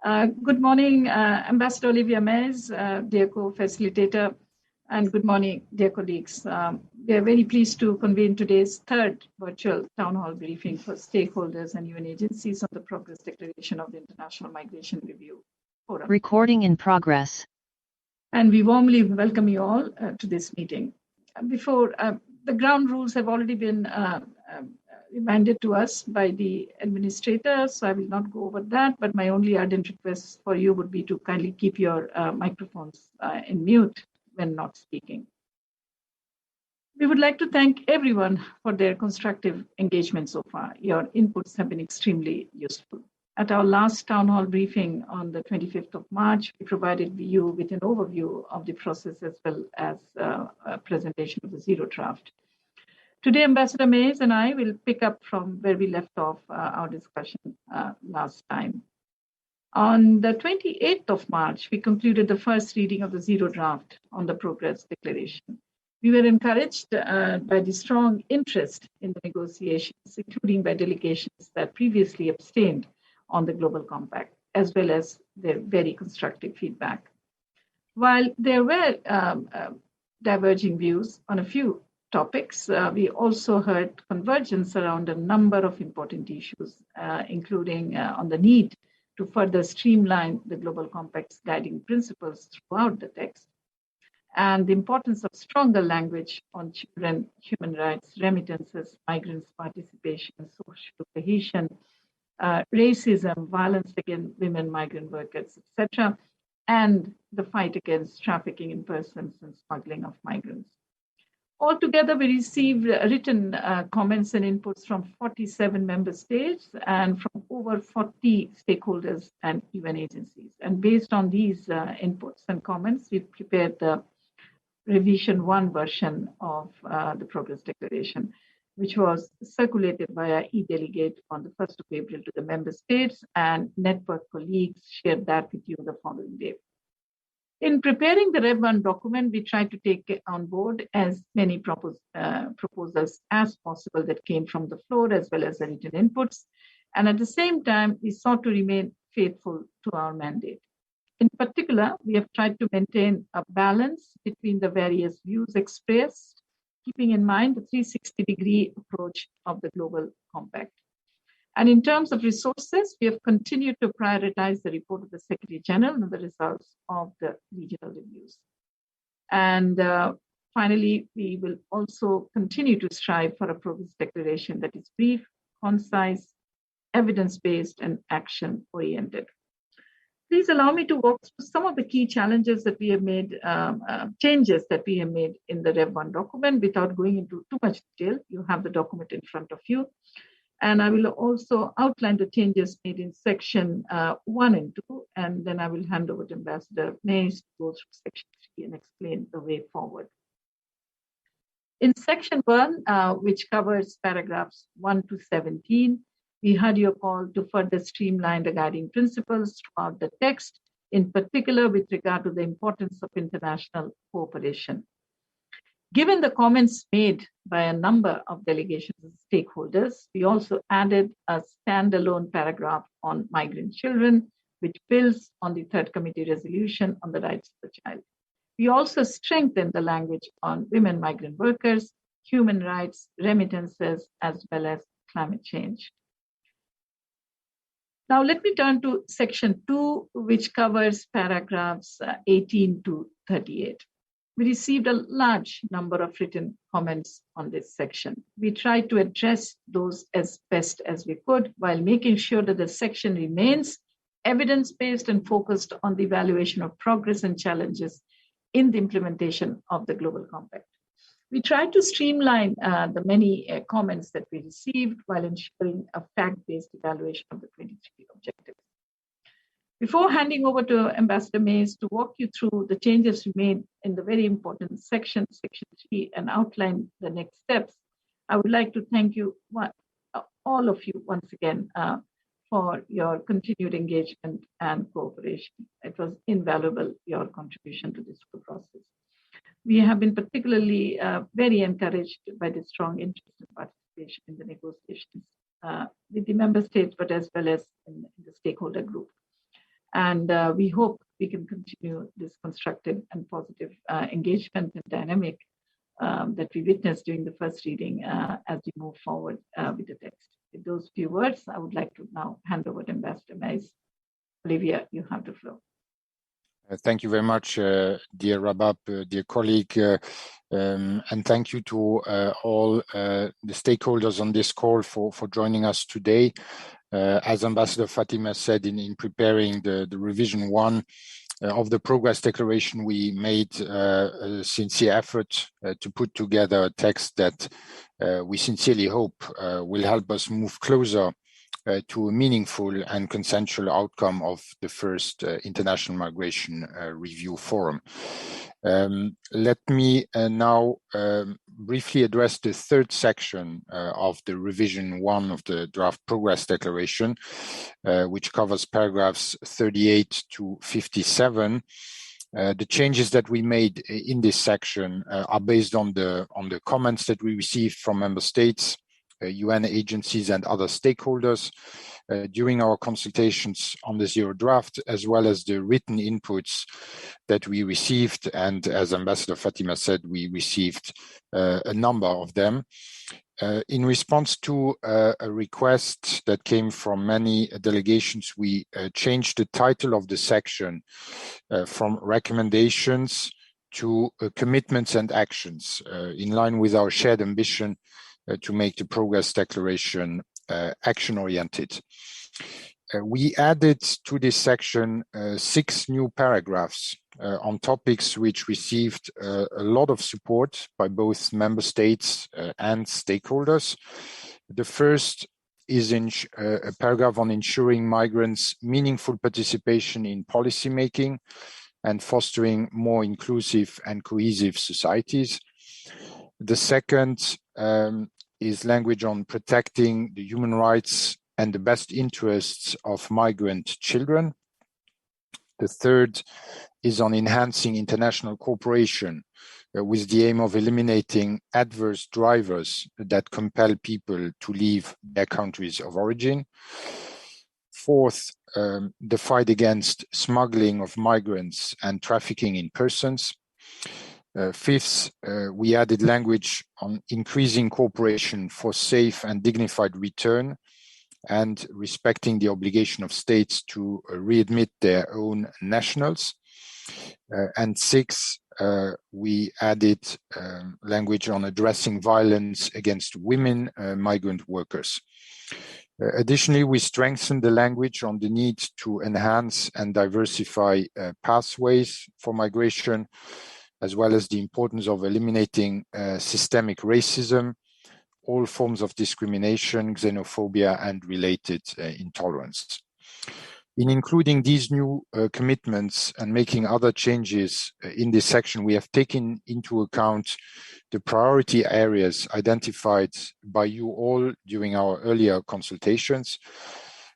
Good morning, Ambassador Olivia Mays, dear co-facilitator, and good morning, dear colleagues. We are very pleased to convene today's third virtual town hall briefing for stakeholders and UN agencies on the progress declaration of the International Migration Review Forum. Recording in progress. And we warmly welcome you all to this meeting. Before, the ground rules have already been reminded to us by the administrator, so I will not go over that, but my only ardent request for you would be to kindly keep your microphones in mute when not speaking. We would like to thank everyone for their constructive engagement so far. Your inputs have been extremely useful. At our last town hall briefing on the 25th of March, we provided you with an overview of the process as well as a presentation of the zero draft. Today, Ambassador Mays and I will pick up from where we left off our discussion last time. On the 28th of March, we concluded the first reading of the zero draft on the progress declaration. We were encouraged by the strong interest in the negotiations, including by delegations that previously abstained on the Global Compact, as well as their very constructive feedback. While there were diverging views on a few topics, we also heard convergence around a number of important issues, including on the need to further streamline the Global Compact's guiding principles throughout the text, and the importance of stronger language on children, human rights, remittances, migrants' participation, social cohesion, racism, violence against women, migrant workers, etc., and the fight against trafficking in persons and smuggling of migrants. Altogether, we received written comments and inputs from 47 member states and from over 40 stakeholders and UN agencies. And based on these inputs and comments, we prepared the revision 1 version of the Progress Declaration, which was circulated via e-delegate on the 1st of April to the member states, and network colleagues shared that with you the following day. In preparing the Rev 1 document, we tried to take on board as many proposals as possible that came from the floor, as well as the written inputs. And at the same time, we sought to remain faithful to our mandate. In particular, we have tried to maintain a balance between the various views expressed, keeping in mind the 360-degree approach of the Global Compact. And in terms of resources, we have continued to prioritize the report of the Secretary General and the results of the regional reviews. And finally, we will also continue to strive for a progress declaration that is brief, concise, evidence-based, and action-oriented. Please allow me to walk through some of the key challenges that we have made, changes that we have made in the Rev 1 document without going into too much detail. You have the document in front of you. And I will also outline the changes made in section 1 and 2, and then I will hand over to Ambassador Mays to go through section 3 and explain the way forward. In section 1, which covers paragraphs 1 to 17, we heard your call to further streamline the guiding principles throughout the text, in particular with regard to the importance of international cooperation. Given the comments made by a number of delegations and stakeholders, we also added a standalone paragraph on migrant children, which builds on the Third Committee resolution on the rights of the child. We also strengthened the language on women migrant workers, human rights, remittances, as well as climate change. Now let me turn to section 2, which covers paragraphs 18 to 38. We received a large number of written comments on this section. We tried to address those as best as we could while making sure that the section remains evidence-based and focused on the evaluation of progress and challenges in the implementation of the Global Compact. We tried to streamline the many comments that we received while ensuring a fact-based evaluation of the 23 objectives. Before handing over to Ambassador Mays to walk you through the changes we made in the very important section 3, and outline the next steps, I would like to thank you, all of you, once again, for your continued engagement and cooperation. It was invaluable, your contribution to this process. We have been particularly very encouraged by the strong interest and participation in the negotiations with the member states, but as well as in the stakeholder group. And we hope we can continue this constructive and positive engagement and dynamic that we witnessed during the first reading as we move forward with the text. With those few words, I would like to now hand over to Ambassador Mays. Olivia, you have the floor. Thank you very much, dear Rabab, dear colleague, and thank you to all the stakeholders on this call for joining us today. As Ambassador Fatima said, in preparing the revision 1 of the Progress Declaration, we made a sincere effort to put together a text that we sincerely hope will help us move closer to a meaningful and consensual outcome of the first International Migration Review Forum. Let me now briefly address the third section of the revision 1 of the draft Progress Declaration, which covers paragraphs 38 to 57. The changes that we made in this section are based on the comments that we received from member states, UN agencies and other stakeholders during our consultations on the Zero Draft, as well as the written inputs that we received. And as Ambassador Fatima said, we received a number of them. In response to a request that came from many delegations, we changed the title of the section from recommendations to commitments and actions, in line with our shared ambition to make the Progress Declaration action-oriented. We added to this section 6 new paragraphs on topics which received a lot of support by both member states and stakeholders. The first is a paragraph on ensuring migrants' meaningful participation in policymaking and fostering more inclusive and cohesive societies. The second is language on protecting the human rights and the best interests of migrant children. The third is on enhancing international cooperation with the aim of eliminating adverse drivers that compel people to leave their countries of origin. Fourth, the fight against smuggling of migrants and trafficking in persons. Fifth, we added language on increasing cooperation for safe and dignified return and respecting the obligation of states to readmit their own nationals. And sixth, we added language on addressing violence against women migrant workers. Additionally, we strengthened the language on the need to enhance and diversify pathways for migration, as well as the importance of eliminating systemic racism, all forms of discrimination, xenophobia, and related intolerance. In including these new commitments and making other changes in this section, we have taken into account the priority areas identified by you all during our earlier consultations.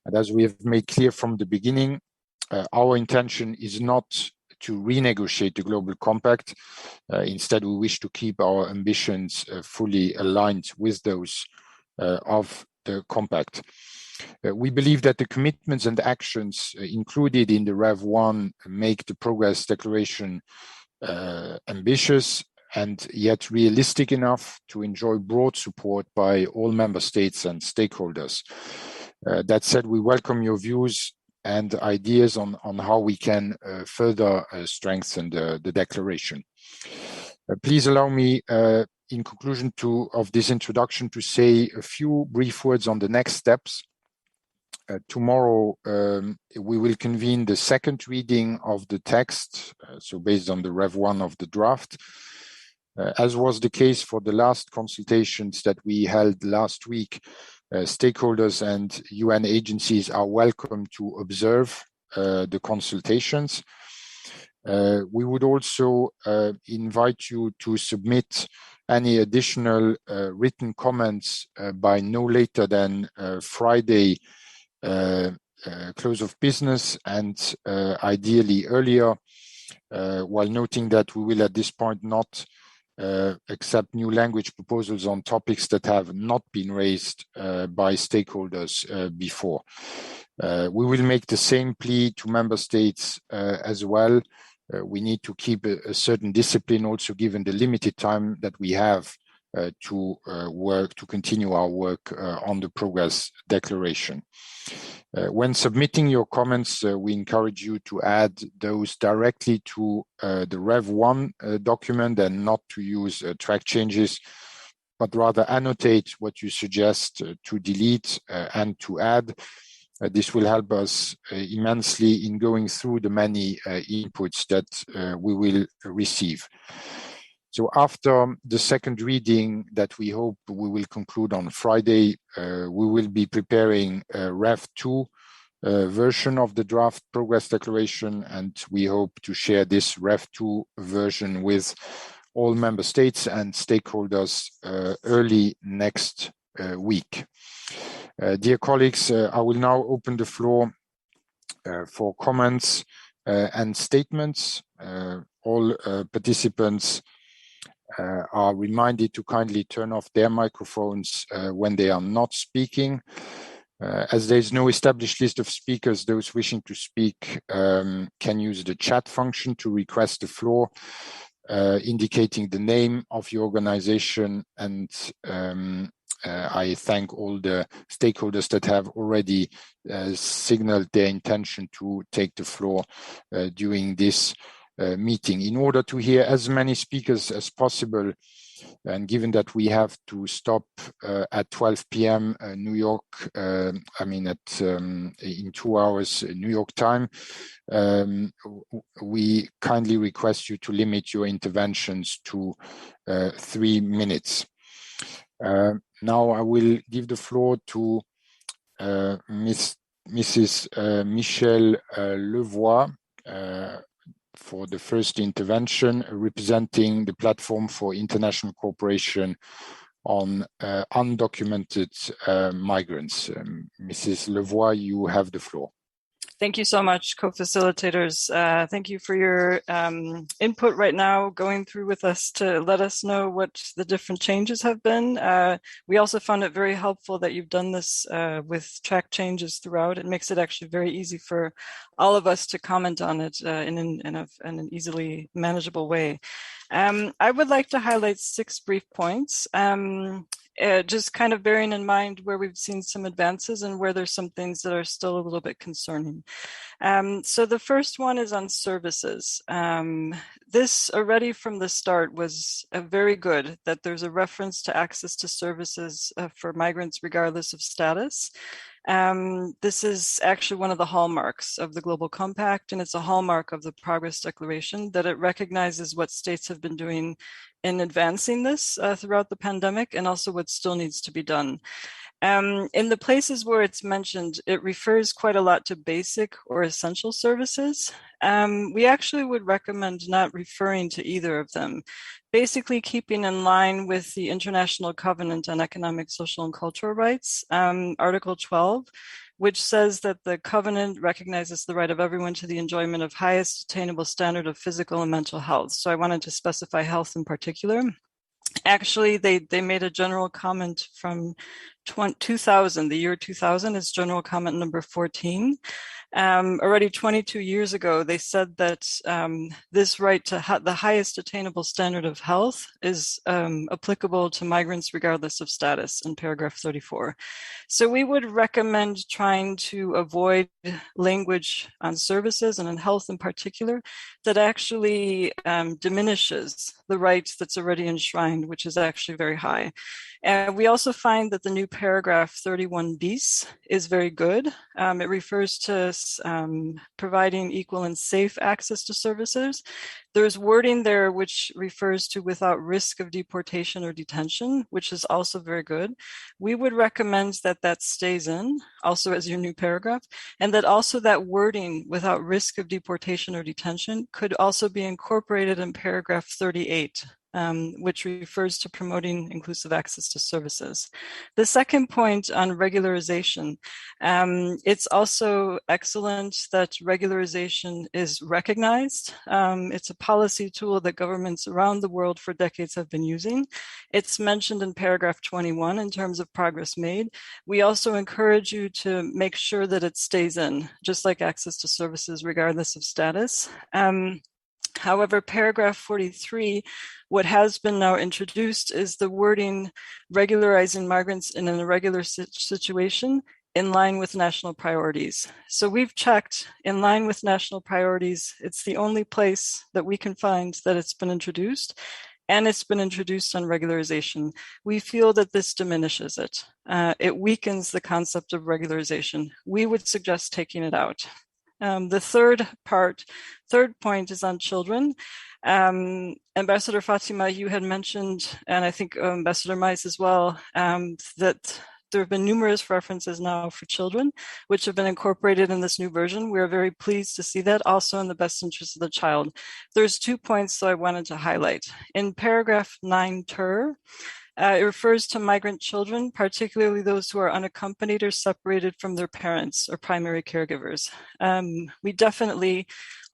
And as we have made clear from the beginning, our intention is not to renegotiate the Global Compact. Instead, we wish to keep our ambitions fully aligned with those of the Compact. We believe that the commitments and actions included in the Rev 1 make the Progress Declaration ambitious and yet realistic enough to enjoy broad support by all member states and stakeholders. That said, we welcome your views and ideas on how we can further strengthen the declaration. Please allow me, in conclusion of this introduction, to say a few brief words on the next steps. Tomorrow, we will convene the second reading of the text, so based on the Rev 1 of the draft. As was the case for the last consultations that we held last week, stakeholders and UN agencies are welcome to observe the consultations. We would also invite you to submit any additional written comments by no later than Friday, close of business, and ideally earlier, while noting that we will at this point not accept new language proposals on topics that have not been raised by stakeholders before. We will make the same plea to member states as well. We need to keep a certain discipline also given the limited time that we have to continue our work on the progress declaration. When submitting your comments, we encourage you to add those directly to the Rev 1 document and not to use track changes, but rather annotate what you suggest to delete and to add. This will help us immensely in going through the many inputs that we will receive. So after the second reading that we hope we will conclude on Friday, we will be preparing a Rev 2 version of the draft progress declaration, and we hope to share this Rev 2 version with all member states and stakeholders early next week. Dear colleagues, I will now open the floor for comments and statements. All participants are reminded to kindly turn off their microphones when they are not speaking. As there is no established list of speakers, those wishing to speak can use the chat function to request the floor, indicating the name of your organization, and I thank all the stakeholders that have already signaled their intention to take the floor during this meeting. In order to hear as many speakers as possible, and given that we have to stop at 12 p.m. New York, in 2 hours New York time, we kindly request you to limit your interventions to 3 minutes. Now I will give the floor to Mrs. Michelle Levoix for the first intervention, representing the Platform for International Cooperation on Undocumented Migrants. Mrs. Levoix, you have the floor. Thank you so much, co-facilitators. Thank you for your input right now, going through with us to let us know what the different changes have been. We also found it very helpful that you've done this with track changes throughout. It makes it actually very easy for all of us to comment on it in an easily manageable way. I would like to highlight 6 brief points. Just kind of bearing in mind where we've seen some advances and where there's some things that are still a little bit concerning. So the first one is on services. This already from the start was very good, that there's a reference to access to services for migrants regardless of status. This is actually one of the hallmarks of the Global Compact, and it's a hallmark of the Progress Declaration, that it recognizes what states have been doing in advancing this throughout the pandemic, and also what still needs to be done. In the places where it's mentioned, it refers quite a lot to basic or essential services. We actually would recommend not referring to either of them, basically keeping in line with the International Covenant on Economic, Social, and Cultural Rights, Article 12, which says that the covenant recognizes the right of everyone to the enjoyment of highest attainable standard of physical and mental health. So I wanted to specify health in particular. Actually, they made a general comment from 2000, the year 2000 is general comment number 14. Already 22 years ago, they said that this right to the highest attainable standard of health is applicable to migrants regardless of status in paragraph 34. So we would recommend trying to avoid language on services and on health in particular that actually diminishes the right that's already enshrined, which is actually very high. And we also find that the new paragraph 31 bis is very good. It refers to providing equal and safe access to services. There's wording there which refers to without risk of deportation or detention, which is also very good. We would recommend that that stays in, also as your new paragraph, and that also that wording without risk of deportation or detention could also be incorporated in paragraph 38. which refers to promoting inclusive access to services. The second point on regularization, it's also excellent that regularization is recognized. It's a policy tool that governments around the world for decades have been using. It's mentioned in paragraph 21 in terms of progress made. We also encourage you to make sure that it stays in, just like access to services regardless of status. However, paragraph 43, what has been now introduced is the wording regularizing migrants in an irregular situation in line with national priorities. So we've checked in line with national priorities. It's the only place that we can find that it's been introduced, and it's been introduced on regularization. We feel that this diminishes it. It weakens the concept of regularization. We would suggest taking it out. The third point is on children. Ambassador Fatima, you had mentioned, and I think Ambassador Mais as well, that there have been numerous references now for children, which have been incorporated in this new version. We are very pleased to see that, also in the best interest of the child. There's 2 points that I wanted to highlight. In paragraph 9 ter, it refers to migrant children, particularly those who are unaccompanied or separated from their parents or primary caregivers. We definitely,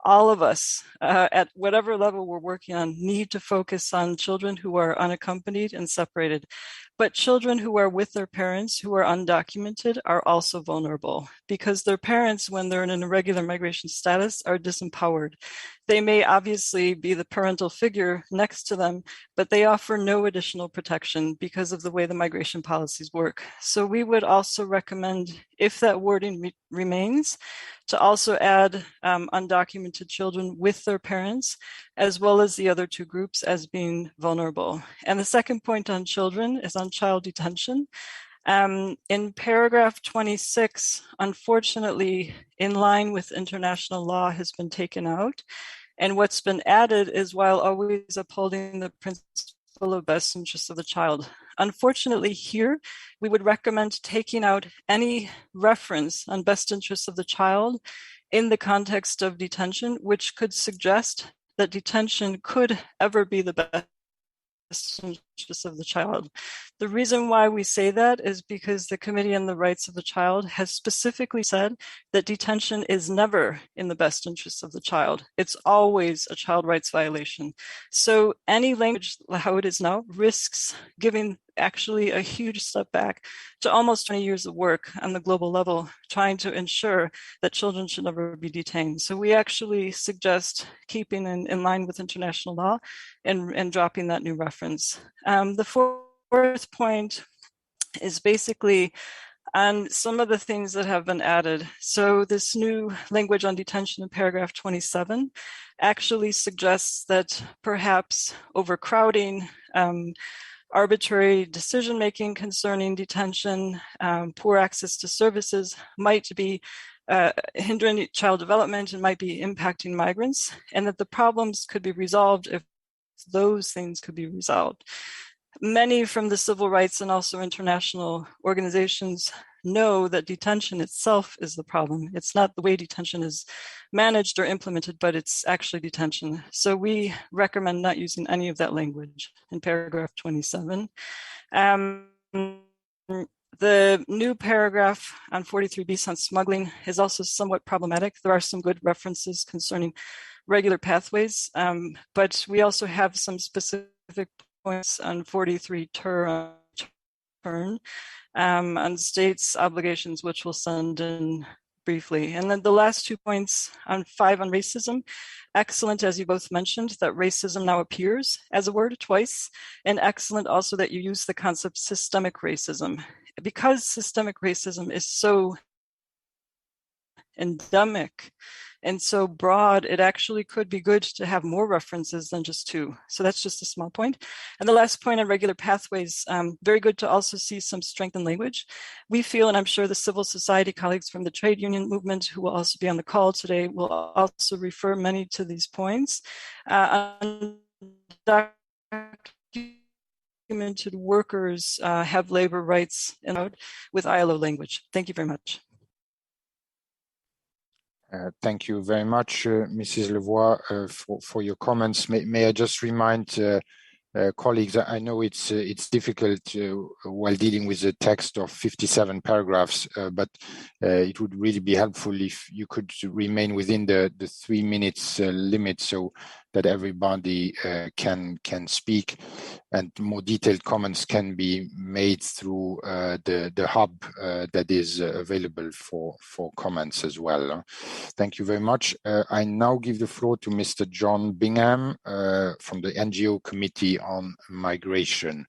all of us, at whatever level we're working on, need to focus on children who are unaccompanied and separated. But children who are with their parents, who are undocumented, are also vulnerable because their parents, when they're in an irregular migration status, are disempowered. They may obviously be the parental figure next to them, but they offer no additional protection because of the way the migration policies work. So we would also recommend, if that wording remains, to also add undocumented children with their parents, as well as the other 2 groups as being vulnerable. And the second point on children is on child detention. In paragraph 26, unfortunately, in line with international law, has been taken out. And what's been added is while always upholding the principle of best interest of the child. Unfortunately, here, we would recommend taking out any reference on best interests of the child in the context of detention, which could suggest that detention could ever be the best interest of the child. The reason why we say that is because the Committee on the Rights of the Child has specifically said that detention is never in the best interest of the child. It's always a child rights violation. So any language, how it is now, risks giving actually a huge step back to almost 20 years of work on the global level, trying to ensure that children should never be detained. So we actually suggest keeping in line with international law and dropping that new reference. The fourth point is basically on some of the things that have been added. So this new language on detention in paragraph 27 actually suggests that perhaps overcrowding, arbitrary decision-making concerning detention, poor access to services might be hindering child development and might be impacting migrants, and that the problems could be resolved if those things could be resolved. Many from the civil rights and also international organizations know that detention itself is the problem. It's not the way detention is managed or implemented, but it's actually detention. So we recommend not using any of that language in paragraph 27. The new paragraph on 43B on smuggling is also somewhat problematic. There are some good references concerning regular pathways, but we also have some specific points on 43 turn on states' obligations, which we'll send in briefly. And then the last 2 points on 5 on racism. Excellent, as you both mentioned, that racism now appears as a word twice, and excellent also that you use the concept systemic racism. Because systemic racism is so endemic and so broad, it actually could be good to have more references than just 2. So that's just a small point. And the last point on regular pathways, very good to also see some strength in language. We feel, and I'm sure the civil society colleagues from the trade union movement who will also be on the call today will also refer many to these points. Undocumented workers have labor rights with ILO language. Thank you very much. Thank you very much, Mrs. Levoy, for your comments. May I just remind colleagues, I know it's difficult while dealing with a text of 57 paragraphs, but it would really be helpful if you could remain within the 3 minutes limit so that everybody can speak, and more detailed comments can be made through the hub that is available for comments as well. Thank you very much. I now give the floor to Mr. John Bingham from the Ngo Committee on Migration.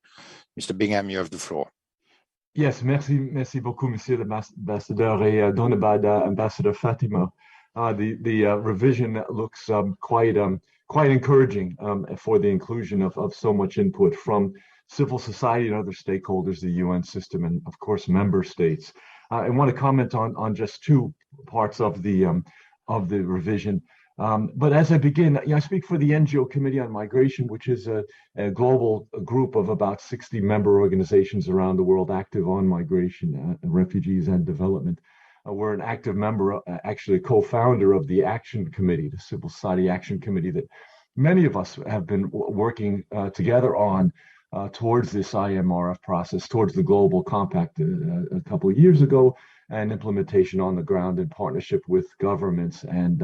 Mr. Bingham, you have the floor. Yes, merci beaucoup, Monsieur l'Ambassadeur, et Donabad, Ambassador Fatima. The revision looks quite encouraging for the inclusion of so much input from civil society and other stakeholders, the UN system, and of course member states. I want to comment on just two parts of the revision. But as I begin, I speak for the Ngo Committee on Migration, which is a global group of about 60 member organizations around the world active on migration, refugees, and development. We're an active member, actually a co-founder of the Action Committee, the Civil Society Action Committee that many of us have been working together on towards this IMRF process, towards the Global Compact a couple of years ago, and implementation on the ground in partnership with governments and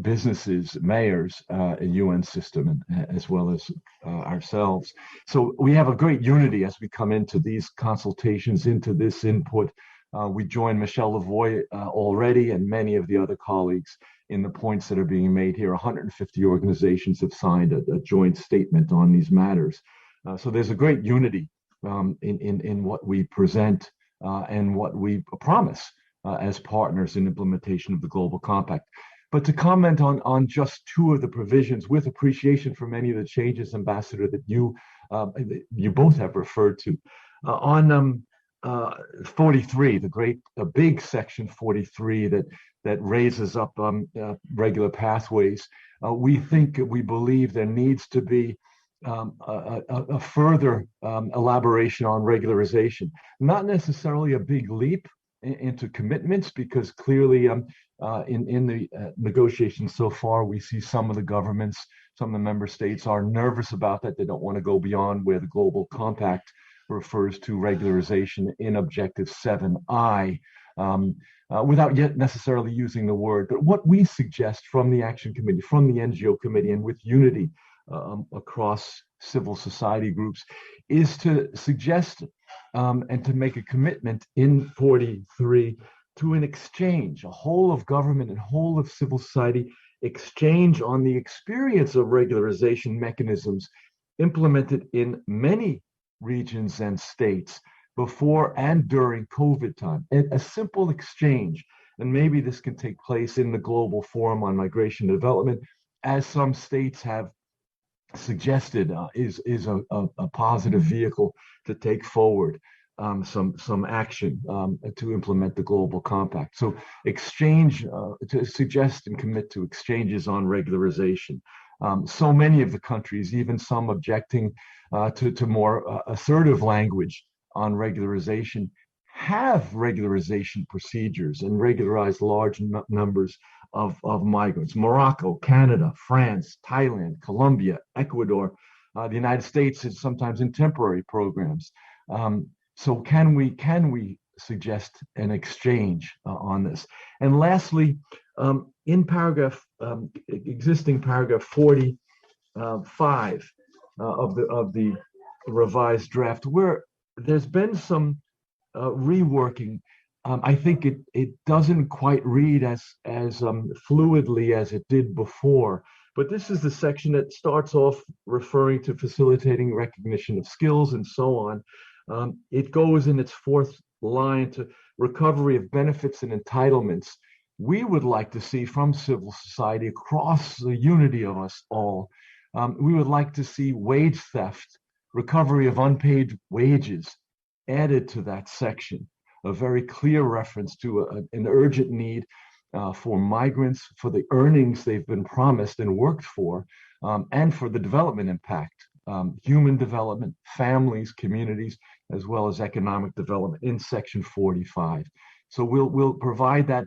businesses, mayors, a UN system, as well as ourselves. So we have a great unity as we come into these consultations, into this input. We join Michel Lavoie already and many of the other colleagues in the points that are being made here. 150 organizations have signed a joint statement on these matters. So there's a great unity in what we present and what we promise as partners in implementation of the Global Compact. But to comment on just two of the provisions, with appreciation for many of the changes, Ambassador, that you both have referred to. On 43, the big section 43 that raises up regular pathways, we believe there needs to be a further elaboration on regularization. Not necessarily a big leap into commitments, because clearly in the negotiations so far, we see some of the governments, some of the member states are nervous about that. They don't want to go beyond where the Global Compact refers to regularization in Objective 7I, without yet necessarily using the word. But what we suggest from the Action Committee, from the Ngo Committee, and with unity across civil society groups, is to suggest and to make a commitment in 43 to an exchange, a whole of government and whole of civil society exchange on the experience of regularization mechanisms implemented in many regions and states before and during COVID time. A simple exchange, and maybe this can take place in the Global Forum on Migration and Development, as some states have suggested, is a positive vehicle to take forward some action to implement the Global Compact. So exchange, to suggest and commit to exchanges on regularization. So many of the countries, even some objecting to more assertive language on regularization, have regularization procedures and regularize large numbers of migrants. Morocco, Canada, France, Thailand, Colombia, Ecuador, the United States is sometimes in temporary programs. So can we suggest an exchange on this? And lastly, in existing paragraph 45 of the revised draft, where there's been some reworking, I think it doesn't quite read as fluidly as it did before. But this is the section that starts off referring to facilitating recognition of skills and so on. It goes in its fourth line to recovery of benefits and entitlements. We would like to see from civil society across the unity of us all, we would like to see wage theft, recovery of unpaid wages added to that section. A very clear reference to an urgent need for migrants, for the earnings they've been promised and worked for, and for the development impact, human development, families, communities, as well as economic development in section 45. So we'll provide that,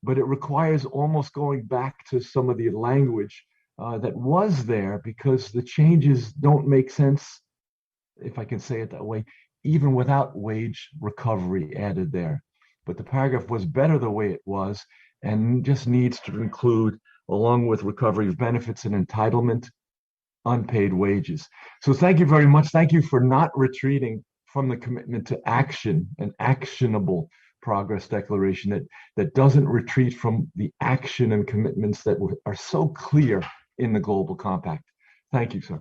but it requires almost going back to some of the language that was there, because the changes don't make sense, if I can say it that way, even without wage recovery added there. But the paragraph was better the way it was, and just needs to include, along with recovery of benefits and entitlement, unpaid wages. So thank you very much. Thank you for not retreating from the commitment to action, an actionable progress declaration that doesn't retreat from the action and commitments that are so clear in the Global Compact. Thank you, sir.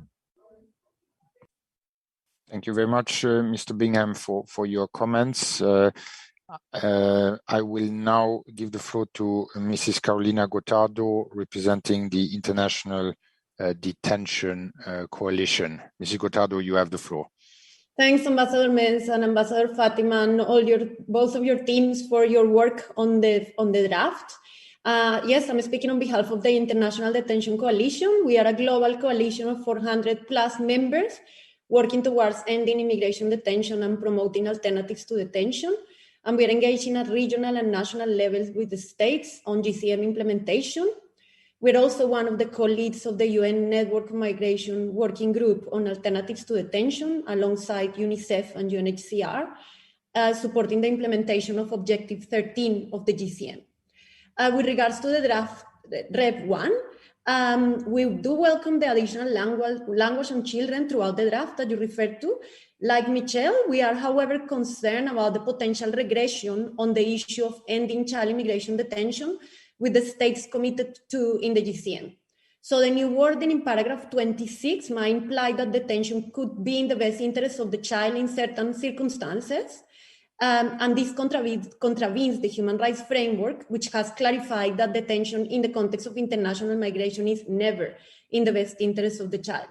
Thank you very much, Mr. Bingham, for your comments. I will now give the floor to Mrs. Carolina Gotardo, representing the International Detention Coalition. Mrs. Gotardo, you have the floor. Thanks, Ambassador Menz and Ambassador Fatima, and both of your teams for your work on the draft. Yes, I'm speaking on behalf of the International Detention Coalition. We are a global coalition of 400 plus members working towards ending immigration detention and promoting alternatives to detention. And we are engaging at regional and national levels with the states on GCM implementation. We're also one of the co-leads of the UN Network of Migration Working Group on Alternatives to Detention, alongside UNICEF and UNHCR, supporting the implementation of Objective 13 of the GCM. With regards to the draft, Rep 1, we do welcome the additional language on children throughout the draft that you referred to. Like Michelle, we are, however, concerned about the potential regression on the issue of ending child immigration detention with the states committed to in the GCM. So the new wording in paragraph 26 might imply that detention could be in the best interest of the child in certain circumstances. And this contravenes the human rights framework, which has clarified that detention in the context of international migration is never in the best interest of the child.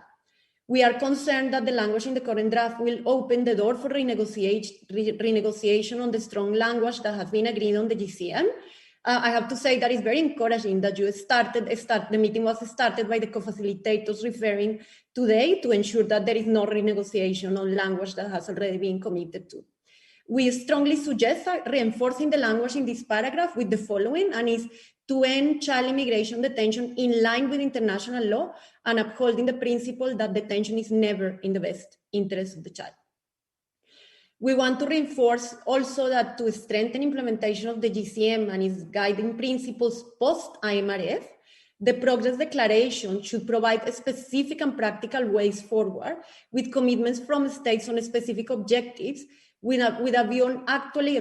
We are concerned that the language in the current draft will open the door for renegotiation on the strong language that has been agreed on the GCM. I have to say that it's very encouraging that you the meeting was started by the co-facilitators referring today to ensure that there is no renegotiation on language that has already been committed to. We strongly suggest reinforcing the language in this paragraph with the following, and is to end child immigration detention in line with international law and upholding the principle that detention is never in the best interest of the child. We want to reinforce also that to strengthen implementation of the GCM and its guiding principles post-IMRF, the Progress Declaration should provide specific and practical ways forward with commitments from states on specific objectives with a view on actually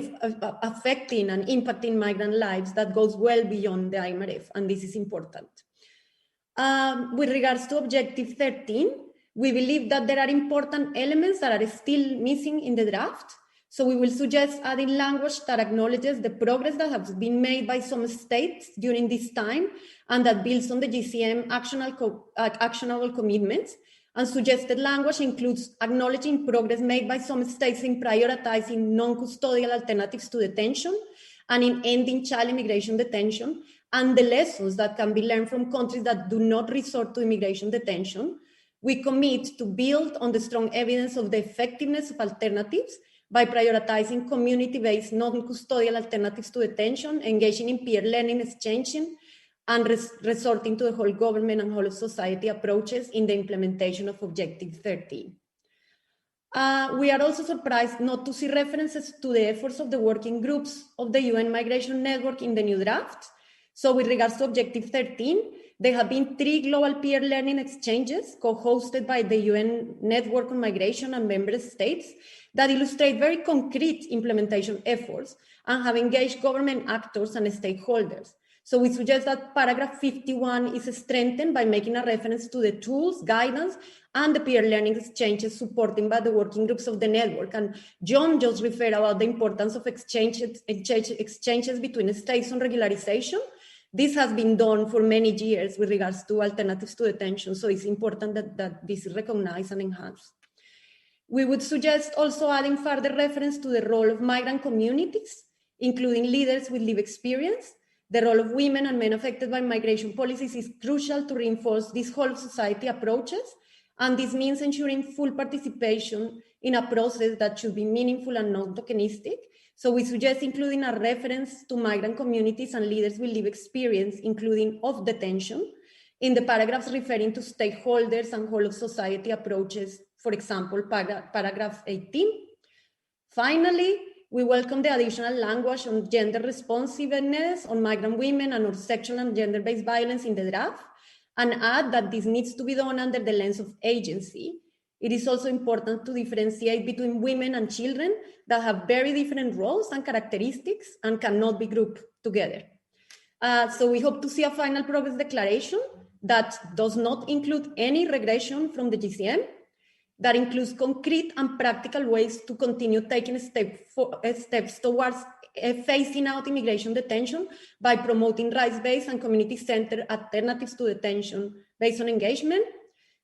affecting and impacting migrant lives that goes well beyond the IMRF, and this is important. With regards to Objective 13, we believe that there are important elements that are still missing in the draft. So we will suggest adding language that acknowledges the progress that has been made by some states during this time and that builds on the GCM actionable commitments. And suggested language includes acknowledging progress made by some states in prioritizing non-custodial alternatives to detention and in ending child immigration detention, and the lessons that can be learned from countries that do not resort to immigration detention. We commit to build on the strong evidence of the effectiveness of alternatives by prioritizing community-based non-custodial alternatives to detention, engaging in peer learning, exchanging, and resorting to the whole government and whole of society approaches in the implementation of Objective 13. We are also surprised not to see references to the efforts of the working groups of the UN Migration Network in the new draft. So with regards to Objective 13, there have been 3 global peer learning exchanges co-hosted by the UN Network on Migration and member states that illustrate very concrete implementation efforts and have engaged government actors and stakeholders. So we suggest that paragraph 51 is strengthened by making a reference to the tools, guidance, and the peer learning exchanges supported by the working groups of the network. And John just referred about the importance of exchanges between states on regularization. This has been done for many years with regards to alternatives to detention. So it's important that this is recognized and enhanced. We would suggest also adding further reference to the role of migrant communities, including leaders with lived experience. The role of women and men affected by migration policies is crucial to reinforce these whole society approaches, and this means ensuring full participation in a process that should be meaningful and not tokenistic. So we suggest including a reference to migrant communities and leaders with lived experience, including of detention, in the paragraphs referring to stakeholders and whole of society approaches, for example, paragraph 18. Finally, we welcome the additional language on gender responsiveness, on migrant women, and on sexual and gender-based violence in the draft, and add that this needs to be done under the lens of agency. It is also important to differentiate between women and children that have very different roles and characteristics and cannot be grouped together. So we hope to see a final progress declaration that does not include any regression from the GCM, that includes concrete and practical ways to continue taking steps towards phasing out immigration detention by promoting rights-based and community-centered alternatives to detention based on engagement,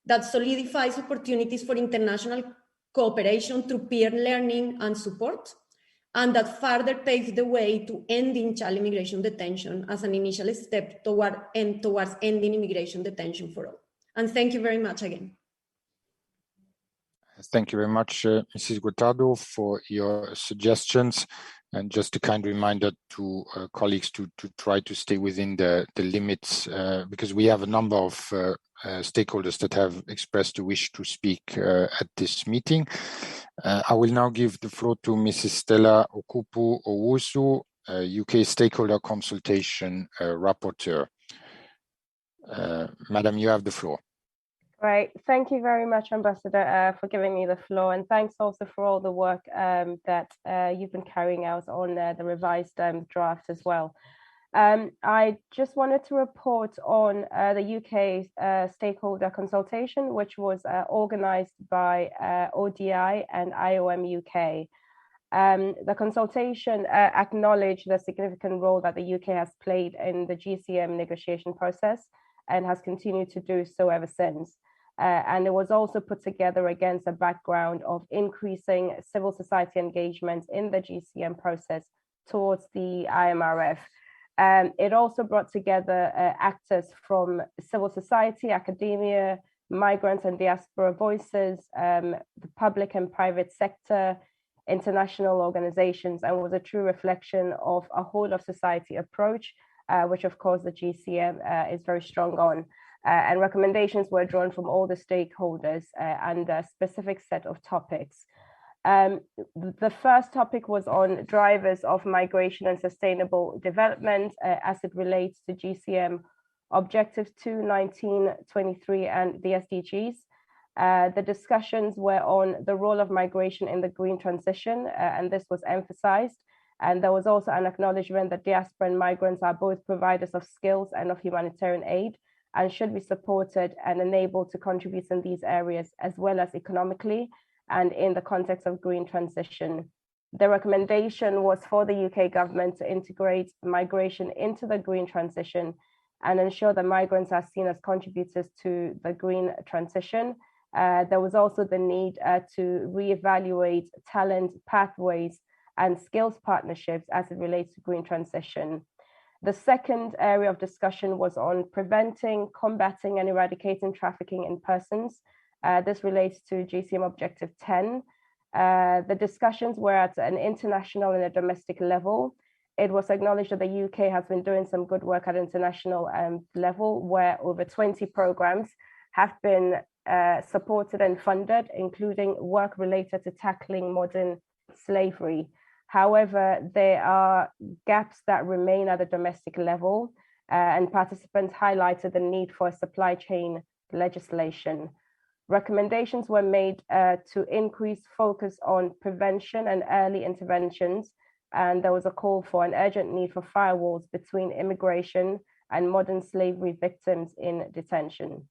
that solidifies opportunities for international cooperation through peer learning and support, and that further paves the way to ending child immigration detention as an initial step towards ending immigration detention for all. And thank you very much again. Thank you very much, Mrs. Guattaro, for your suggestions. And just a kind reminder to colleagues to try to stay within the limits, because we have a number of stakeholders that have expressed a wish to speak at this meeting. I will now give the floor to Mrs. Stella Okupu-Owusu, UK Stakeholder Consultation Rapporteur. Madam, you have the floor. Right. Thank you very much, Ambassador, for giving me the floor. And thanks also for all the work that you've been carrying out on the revised draft as well. I just wanted to report on the UK stakeholder consultation, which was organized by ODI and IOM UK. The consultation acknowledged the significant role that the UK has played in the GCM negotiation process and has continued to do so ever since. And it was also put together against a background of increasing civil society engagement in the GCM process towards the IMRF. It also brought together actors from civil society, academia, migrants and diaspora voices, the public and private sector, international organizations, and was a true reflection of a whole of society approach, which of course the GCM is very strong on. And recommendations were drawn from all the stakeholders and a specific set of topics. The first topic was on drivers of migration and sustainable development as it relates to GCM Objectives 2, 19, 23, and the SDGs. The discussions were on the role of migration in the green transition, and this was emphasized. And there was also an acknowledgement that diaspora and migrants are both providers of skills and of humanitarian aid, and should be supported and enabled to contribute in these areas, as well as economically and in the context of green transition. The recommendation was for the UK government to integrate migration into the green transition and ensure that migrants are seen as contributors to the green transition. There was also the need to reevaluate talent pathways and skills partnerships as it relates to green transition. The second area of discussion was on preventing, combating, and eradicating trafficking in persons. This relates to GCM Objective 10. The discussions were at an international and a domestic level. It was acknowledged that the UK has been doing some good work at international level, where over 20 programs have been supported and funded, including work related to tackling modern slavery. However, there are gaps that remain at the domestic level, and participants highlighted the need for supply chain legislation. Recommendations were made to increase focus on prevention and early interventions, and there was a call for an urgent need for firewalls between immigration and modern slavery victims in detention.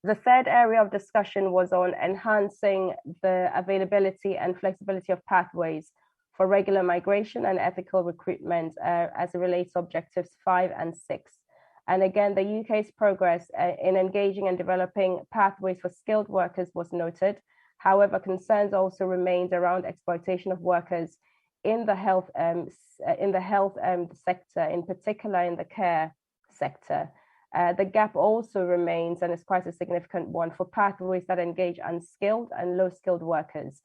The third area of discussion was on enhancing the availability and flexibility of pathways for regular migration and ethical recruitment as it relates to Objectives 5 and 6. And again, the UK's progress in engaging and developing pathways for skilled workers was noted. However, concerns also remained around exploitation of workers in the health sector, in particular in the care sector. The gap also remains, and is quite a significant one, for pathways that engage unskilled and low-skilled workers.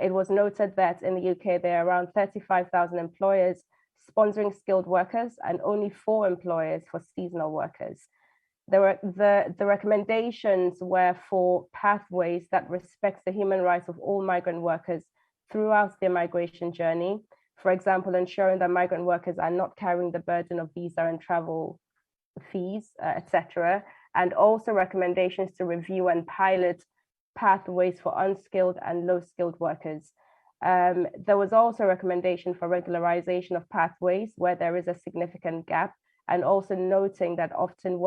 It was noted that in the UK, there are around 35,000 employers sponsoring skilled workers and only 4 employers for seasonal workers. The recommendations were for pathways that respects the human rights of all migrant workers throughout their migration journey. For example, ensuring that migrant workers are not carrying the burden of visa and travel fees, etc. And also recommendations to review and pilot pathways for unskilled and low-skilled workers. There was also a recommendation for regularization of pathways where there is a significant gap, and also noting that often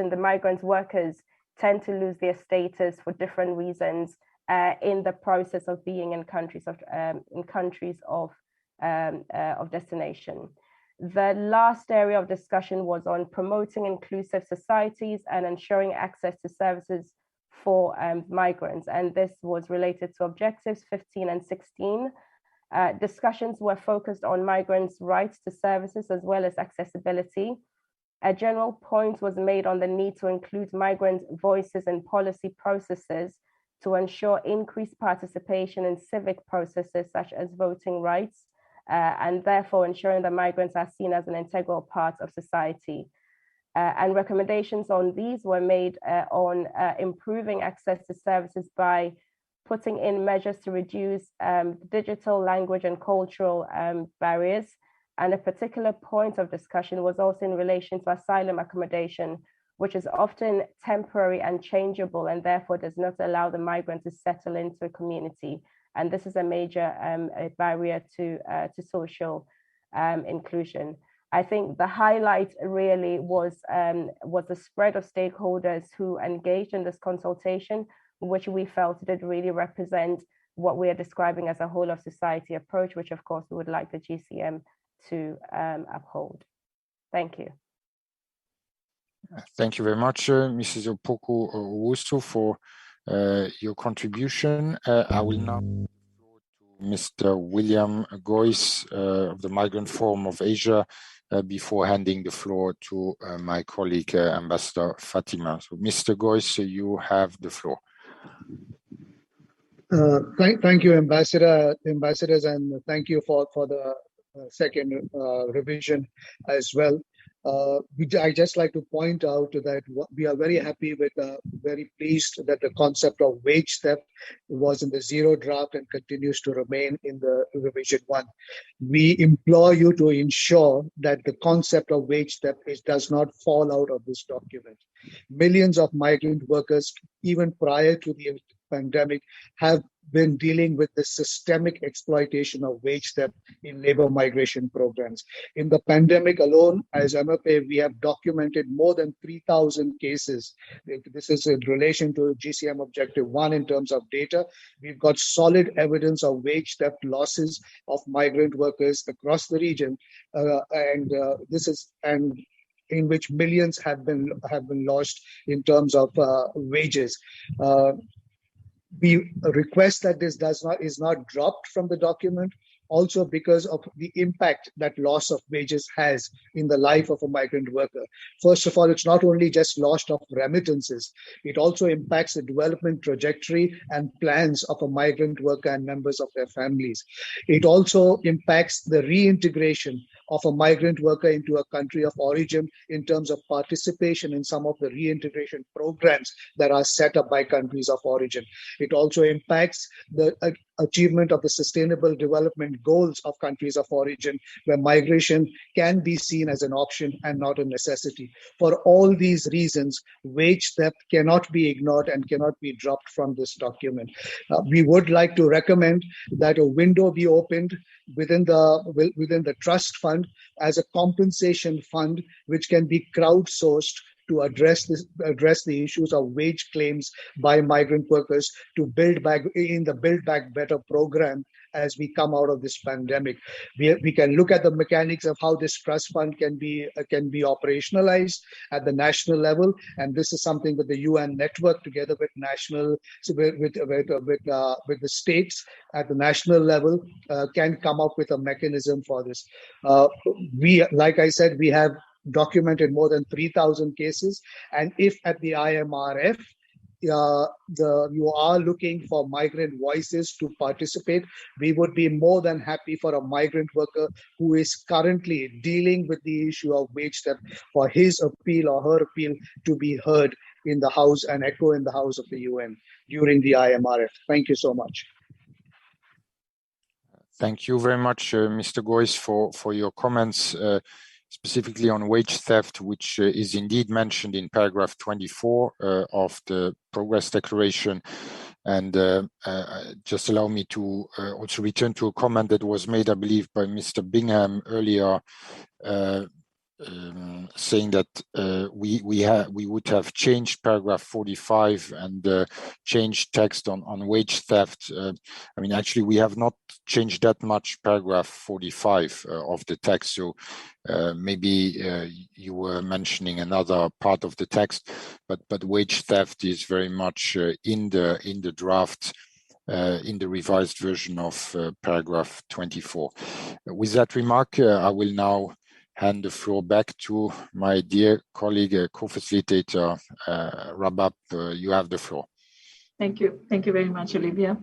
the migrant workers tend to lose their status for different reasons in the process of being in countries of destination. The last area of discussion was on promoting inclusive societies and ensuring access to services for migrants, and this was related to objectives 15 and 16. Discussions were focused on migrants' rights to services as well as accessibility. A general point was made on the need to include migrant voices in policy processes to ensure increased participation in civic processes such as voting rights, and therefore ensuring that migrants are seen as an integral part of society. And recommendations on these were made on improving access to services by putting in measures to reduce digital, language, and cultural barriers. And a particular point of discussion was also in relation to asylum accommodation, which is often temporary and changeable, and therefore does not allow the migrant to settle into a community. And this is a major barrier to social inclusion. I think the highlight really was the spread of stakeholders who engaged in this consultation, which we felt did really represent what we are describing as a whole of society approach, which of course we would like the GCM to uphold. Thank you. Thank you very much, Mrs. Opoku Owusu, for your contribution. I will now give the floor to Mr. William Goyce of the Migrant Forum of Asia before handing the floor to my colleague, Ambassador Fatima. So, Mr. Goyce, you have the floor. Thank you, ambassadors, and thank you for the second revision as well. I just like to point out that we are very happy with, very pleased that the concept of wage theft was in the zero draft and continues to remain in the revision 1. We implore you to ensure that the concept of wage theft does not fall out of this document. Millions of migrant workers, even prior to the pandemic, have been dealing with the systemic exploitation of wage theft in labor migration programs. In the pandemic alone, as MFA, we have documented more than 3,000 cases. This is in relation to GCM Objective 1 in terms of data. We've got solid evidence of wage theft losses of migrant workers across the region, in which millions have been lost in terms of wages. We request that this is not dropped from the document, also because of the impact that loss of wages has in the life of a migrant worker. First of all, it's not only just loss of remittances, it also impacts the development trajectory and plans of a migrant worker and members of their families. It also impacts the reintegration of a migrant worker into a country of origin in terms of participation in some of the reintegration programs that are set up by countries of origin. It also impacts the achievement of the sustainable development goals of countries of origin, where migration can be seen as an option and not a necessity. For all these reasons, wage theft cannot be ignored and cannot be dropped from this document. We would like to recommend that a window be opened within the trust fund as a compensation fund, which can be crowdsourced to address the issues of wage claims by migrant workers to build back better program as we come out of this pandemic. We can look at the mechanics of how this trust fund can be operationalized at the national level, and this is something that the UN network, together with the states at the national level, can come up with a mechanism for this. Like I said, we have documented more than 3,000 cases, and if at the IMRF you are looking for migrant voices to participate, we would be more than happy for a migrant worker who is currently dealing with the issue of wage theft for his appeal or her appeal to be heard in the House and echo in the House of the UN during the IMRF. Thank you so much. Thank you very much, Mr. Gois, for your comments, specifically on wage theft, which is indeed mentioned in paragraph 24 of the Progress Declaration. And just allow me to also return to a comment that was made, I believe, by Mr. Bingham earlier, saying that we would have changed paragraph 45 and changed text on wage theft. I mean, actually, we have not changed that much paragraph 45 of the text. So maybe you were mentioning another part of the text, but wage theft is very much in the draft. In the revised version of paragraph 24. With that remark, I will now hand the floor back to my dear colleague, co-facilitator, Rabab. You have the floor. Thank you. Thank you very much, Olivia.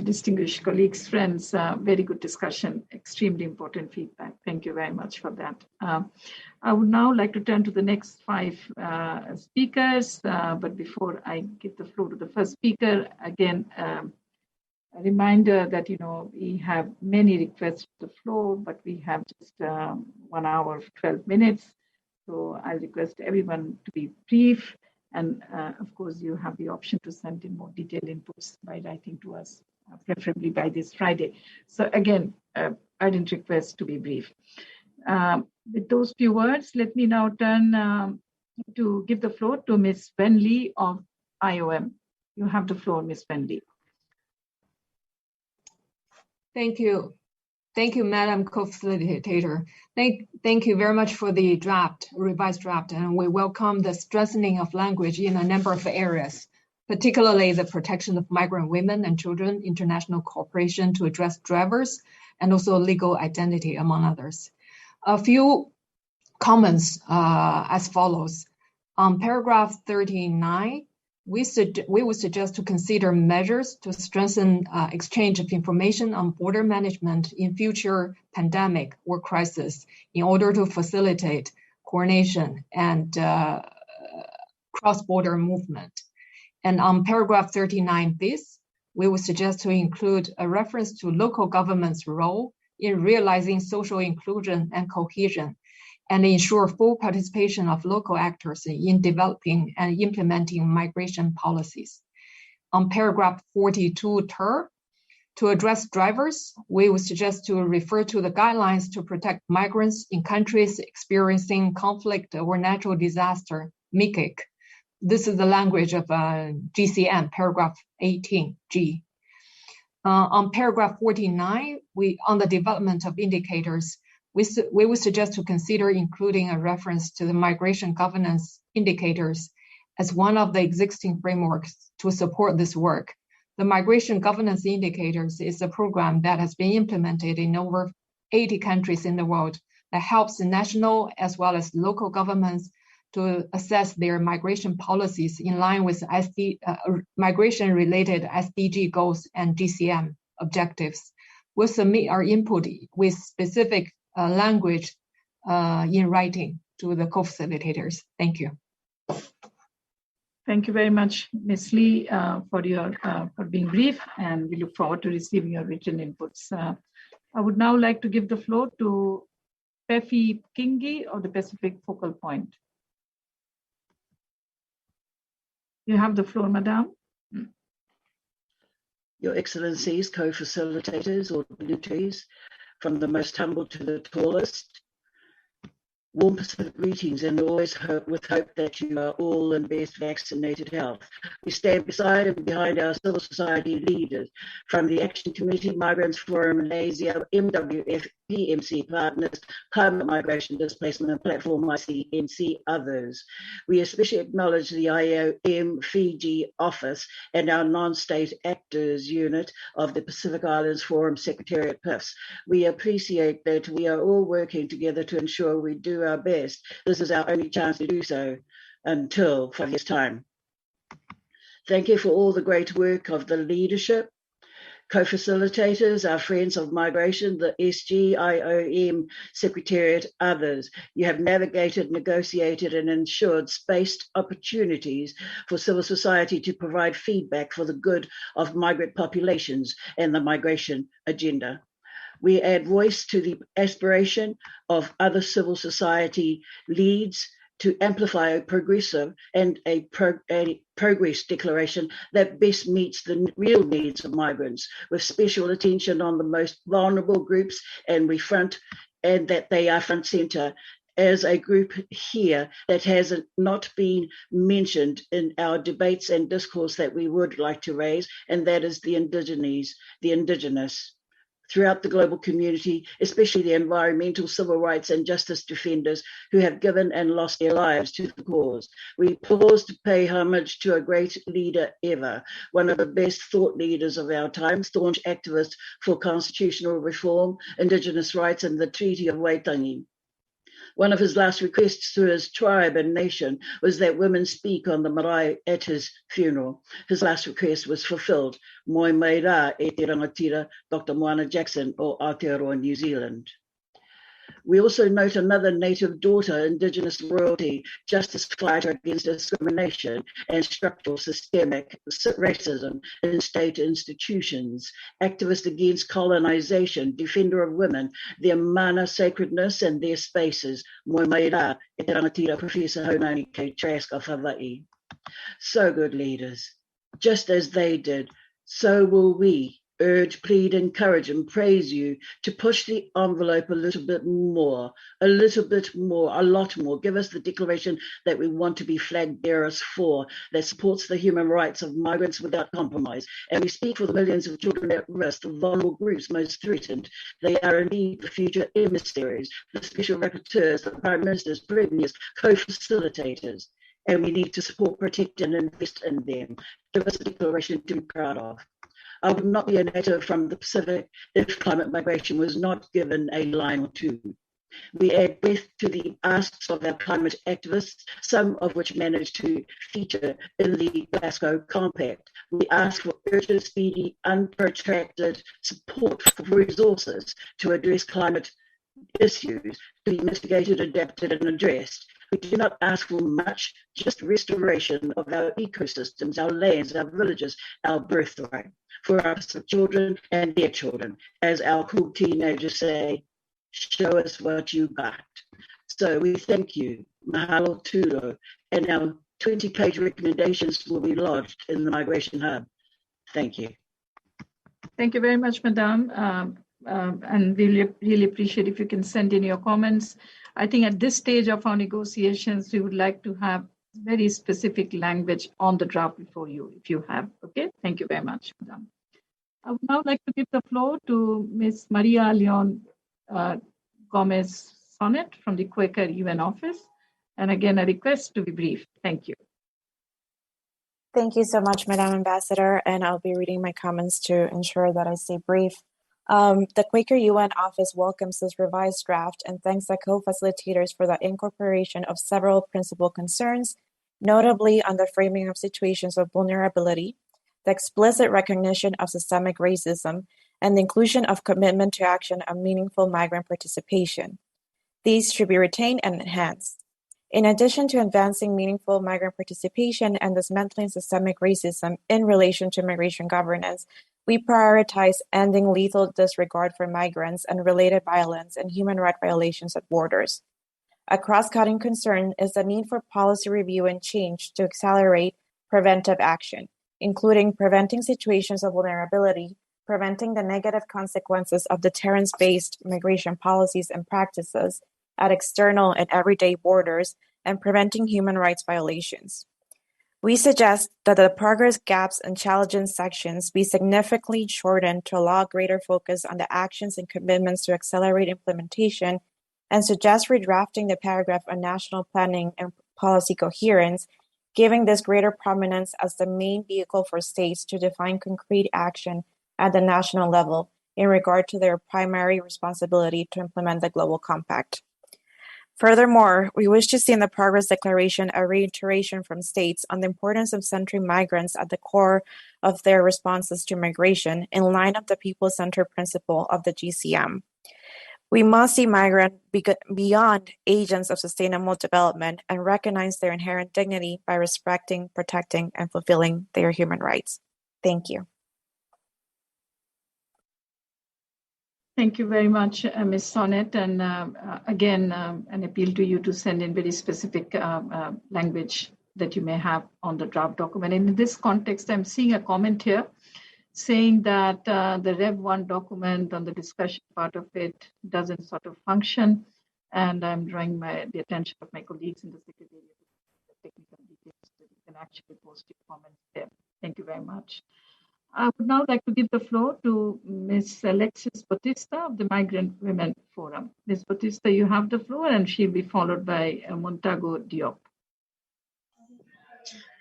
Distinguished colleagues, friends, very good discussion, extremely important feedback. Thank you very much for that. I would now like to turn to the next 5 speakers, but before I give the floor to the first speaker, again, a reminder that, we have many requests to the floor, but we have just 1 hour, 12 minutes. So I request everyone to be brief. And of course, you have the option to send in more detailed inputs by writing to us, preferably by this Friday. So again, urgent request to be brief. With those few words, let me now turn to give the floor to Ms. Wen Lee of IOM. You have the floor, Ms. Wen Lee. Thank you. Thank you, Madam Co-Facilitator. Thank you very much for the revised draft, and we welcome the strengthening of language in a number of areas, particularly the protection of migrant women and children, international cooperation to address drivers, and also legal identity, among others. A few comments as follows. On paragraph 39, we would suggest to consider measures to strengthen exchange of information on border management in future pandemic or crisis in order to facilitate coordination and cross-border movement. And on paragraph 39 bis, we would suggest to include a reference to local government's role in realizing social inclusion and cohesion, and ensure full participation of local actors in developing and implementing migration policies. On paragraph 42 ter, to address drivers, we would suggest to refer to the guidelines to protect migrants in countries experiencing conflict or natural disaster, MICIC. This is the language of GCM, paragraph 18G. On paragraph 49, on the development of indicators, we would suggest to consider including a reference to the migration governance indicators as one of the existing frameworks to support this work. The migration governance indicators is a program that has been implemented in over 80 countries in the world that helps national as well as local governments to assess their migration policies in line with migration-related SDG goals and GCM objectives. We'll submit our input with specific language in writing to the co-facilitators. Thank you. Thank you very much, Ms. Lee, for being brief, and we look forward to receiving your written inputs. I would now like to give the floor to Pefi Kingi of the Pacific Focal Point. You have the floor, Madam. Your Excellencies, co-facilitators or dignitaries, from the most humble to the tallest, warm Pacific greetings, and always with hope that you are all in best vaccinated health. We stand beside and behind our civil society leaders from the Action Committee, Migrants Forum Malaysia, MWF, PMC Partners, Climate Migration Displacement and Platform ICNC, others. We especially acknowledge the IOM Fiji office and our non-state actors unit of the Pacific Islands Forum Secretariat PIFS. We appreciate that we are all working together to ensure we do our best. This is our only chance to do so until for this time. Thank you for all the great work of the leadership, co-facilitators, our friends of migration, the SGIOM Secretariat, others. You have navigated, negotiated, and ensured spaced opportunities for civil society to provide feedback for the good of migrant populations and the migration agenda. We add voice to the aspiration of other civil society leads to amplify a progressive and a progress declaration that best meets the real needs of migrants, with special attention on the most vulnerable groups, and that they are front center as a group here that has not been mentioned in our debates and discourse that we would like to raise, and that is the indigenous. Throughout the global community, especially the environmental, civil rights, and justice defenders who have given and lost their lives to the cause. We pause to pay homage to a great leader ever, one of the best thought leaders of our time, staunch activist for constitutional reform, Indigenous rights, and the Treaty of Waitangi. One of his last requests to his tribe and nation was that women speak on the marae at his funeral. His last request was fulfilled. Moi mai rā e te rangatira, Dr. Moana Jackson o Aotearoa, New Zealand. We also note another native daughter, Indigenous royalty, justice fighter against discrimination and structural systemic racism in state institutions, activist against colonization, defender of women, their mana sacredness and their spaces. Moi mai rā e te rangatira, Professor Honani K. Trask of Hawaii. So good leaders, just as they did, so will we urge, plead, encourage, and praise you to push the envelope a little bit more, a lot more. Give us the declaration that we want to be flag bearers for, that supports the human rights of migrants without compromise. And we speak for the millions of children at risk, the vulnerable groups most threatened. They are indeed the future emissaries, the special rapporteurs, the prime ministers, premiers, co-facilitators. And we need to support, protect, and invest in them. Give us a declaration to be proud of. I would not be a native from the Pacific if climate migration was not given a line or two. We add breadth to the asks of our climate activists, some of which managed to feature in the Glasgow Compact. We ask for urgent, speedy, unprotracted support for resources to address climate issues, to be mitigated, adapted, and addressed. We do not ask for much, just restoration of our ecosystems, our lands, our villages, our birthright, for our children and their children. As our cool teenagers say, show us what you got. So we thank you, mahalo tūro, and our 20-page recommendations will be lodged in the Migration Hub. Thank you. Thank you very much, Madam. And we really appreciate if you can send in your comments. I think at this stage of our negotiations, we would like to have very specific language on the draft before you, if you have. Okay, thank you very much, Madam. I would now like to give the floor to Ms. Maria Leon Gomez Sonnet from the Quaker UN office. And again, a request to be brief. Thank you. Thank you so much, Madam Ambassador, and I'll be reading my comments to ensure that I stay brief. The Quaker UN office welcomes this revised draft and thanks the co-facilitators for the incorporation of several principal concerns, notably on the framing of situations of vulnerability, the explicit recognition of systemic racism, and the inclusion of commitment to action on meaningful migrant participation. These should be retained and enhanced. In addition to advancing meaningful migrant participation and dismantling systemic racism in relation to migration governance, we prioritize ending lethal disregard for migrants and related violence and human rights violations at borders. A cross-cutting concern is the need for policy review and change to accelerate preventive action, including preventing situations of vulnerability, preventing the negative consequences of deterrence-based migration policies and practices at external and everyday borders, and preventing human rights violations. We suggest that the progress gaps and challenges sections be significantly shortened to allow greater focus on the actions and commitments to accelerate implementation, and suggest redrafting the paragraph on national planning and policy coherence, giving this greater prominence as the main vehicle for states to define concrete action at the national level in regard to their primary responsibility to implement the Global Compact. Furthermore, we wish to see in the Progress Declaration a reiteration from states on the importance of centering migrants at the core of their responses to migration, in line of the people-centered principle of the GCM. We must see migrants beyond agents of sustainable development and recognize their inherent dignity by respecting, protecting, and fulfilling their human rights. Thank you. Thank you very much, Ms. Sonnet. And again, an appeal to you to send in very specific language that you may have on the draft document. And in this context, I'm seeing a comment here saying that the Rev 1 document on the discussion part of it doesn't sort of function. And I'm drawing the attention of my colleagues in the Secretariat to the technical details so that you can actually post your comments there. Thank you very much. I would now like to give the floor to Ms. Alexis Bautista of the Migrant Women Forum. Ms. Bautista, you have the floor, and she'll be followed by Montago Diop.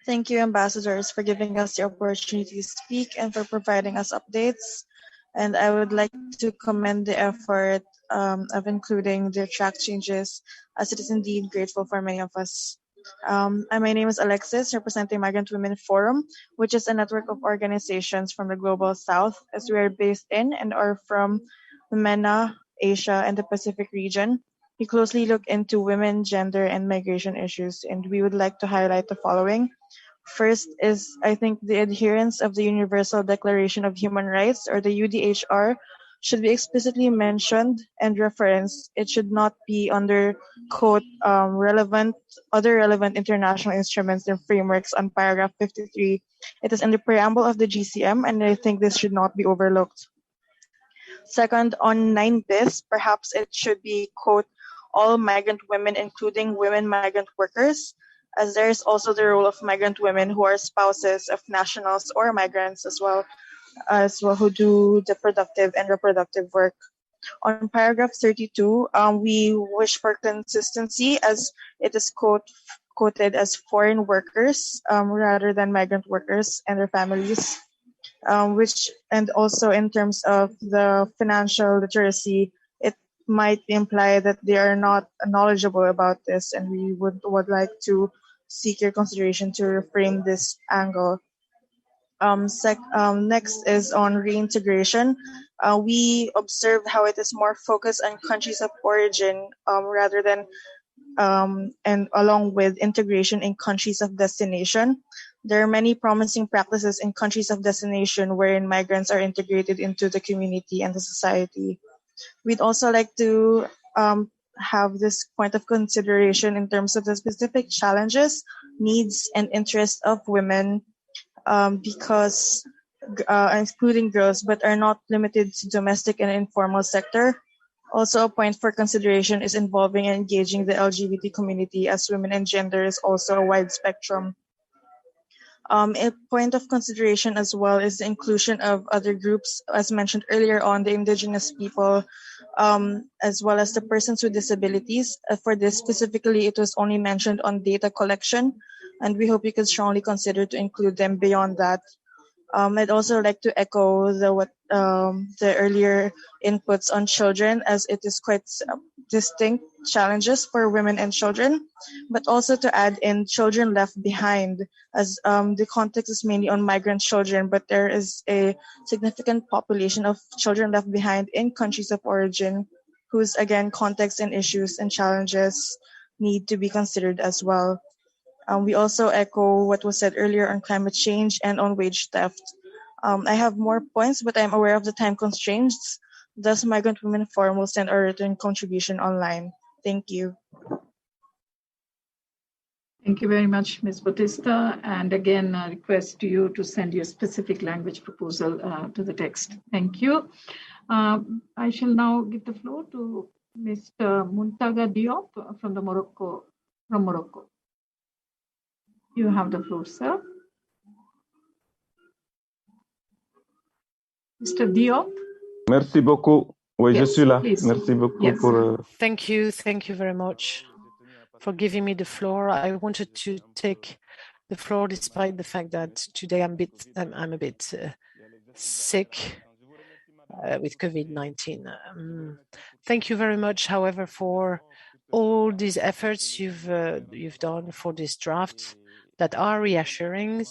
Thank you, ambassadors, for giving us the opportunity to speak and for providing us updates. And I would like to commend the effort of including the track changes, as it is indeed grateful for many of us. My name is Alexis, representing Migrant Women Forum, which is a network of organizations from the Global South, as we are based in and are from MENA, Asia, and the Pacific region. We closely look into women, gender, and migration issues, and we would like to highlight the following. First is, I think, the adherence of the Universal Declaration of Human Rights, or the UDHR, should be explicitly mentioned and referenced. It should not be under, quote, other relevant international instruments and frameworks on paragraph 53. It is in the preamble of the GCM, and I think this should not be overlooked. Second, on 9 bis, perhaps it should be, quote, all migrant women, including women migrant workers, as there is also the role of migrant women who are spouses of nationals or migrants as well who do the productive and reproductive work. On paragraph 32, we wish for consistency, as it is quoted as foreign workers rather than migrant workers and their families, and also in terms of the financial literacy, it might imply that they are not knowledgeable about this, and we would like to seek your consideration to reframe this angle. Next is on reintegration. We observed how it is more focused on countries of origin rather than and along with integration in countries of destination. There are many promising practices in countries of destination wherein migrants are integrated into the community and the society. We'd also like to have this point of consideration in terms of the specific challenges, needs, and interests of women, because including girls, but are not limited to domestic and informal sector. Also, a point for consideration is involving and engaging the LGBT community, as women and gender is also a wide spectrum. A point of consideration as well is the inclusion of other groups, as mentioned earlier on, the indigenous people, as well as the persons with disabilities. For this specifically, it was only mentioned on data collection, and we hope you could strongly consider to include them beyond that. I'd also like to echo the earlier inputs on children, as it is quite distinct challenges for women and children, but also to add in children left behind, as the context is mainly on migrant children, but there is a significant population of children left behind in countries of origin, whose, again, context and issues and challenges need to be considered as well. We also echo what was said earlier on climate change and on wage theft. I have more points, but I'm aware of the time constraints. Thus, Migrant Women Forum will send a written contribution online. Thank you. Thank you very much, Ms. Bautista. And again, a request to you to send your specific language proposal to the text. Thank you. I shall now give the floor to Mr. Montago Diop from Morocco. You have the floor, sir. Mr. Diop. Merci beaucoup. Oui, yes, je suis là. Please. Merci beaucoup yes. pour. Thank you very much for giving me the floor. I wanted to take the floor despite the fact that today I'm a bit sick with COVID-19. Thank you very much, however, for all these efforts you've done for this draft that are reassuring.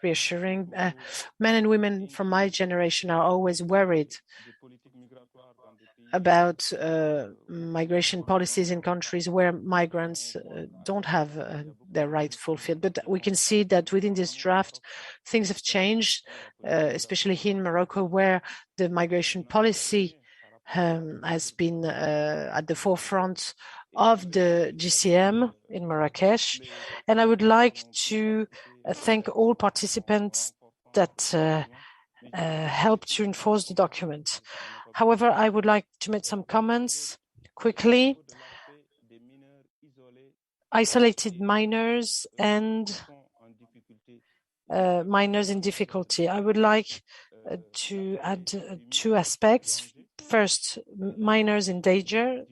Men and women from my generation are always worried about migration policies in countries where migrants don't have their rights fulfilled. But we can see that within this draft, things have changed, especially here in Morocco, where the migration policy has been at the forefront of the GCM in Marrakesh. And I would like to thank all participants that helped to enforce the document. However, I would like to make some comments quickly. Isolated minors and minors in difficulty. I would like to add two aspects. First, minors in danger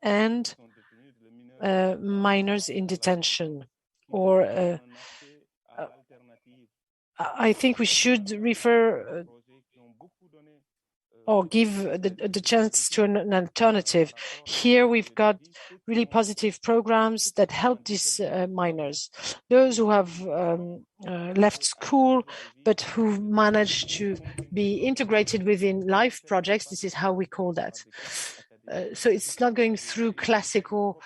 and minors in detention. Or I think we should refer or give the chance to an alternative. Here we've got really positive programs that help these minors. Those who have left school, but who managed to be integrated within life projects, this is how we call that. So it's not going through classical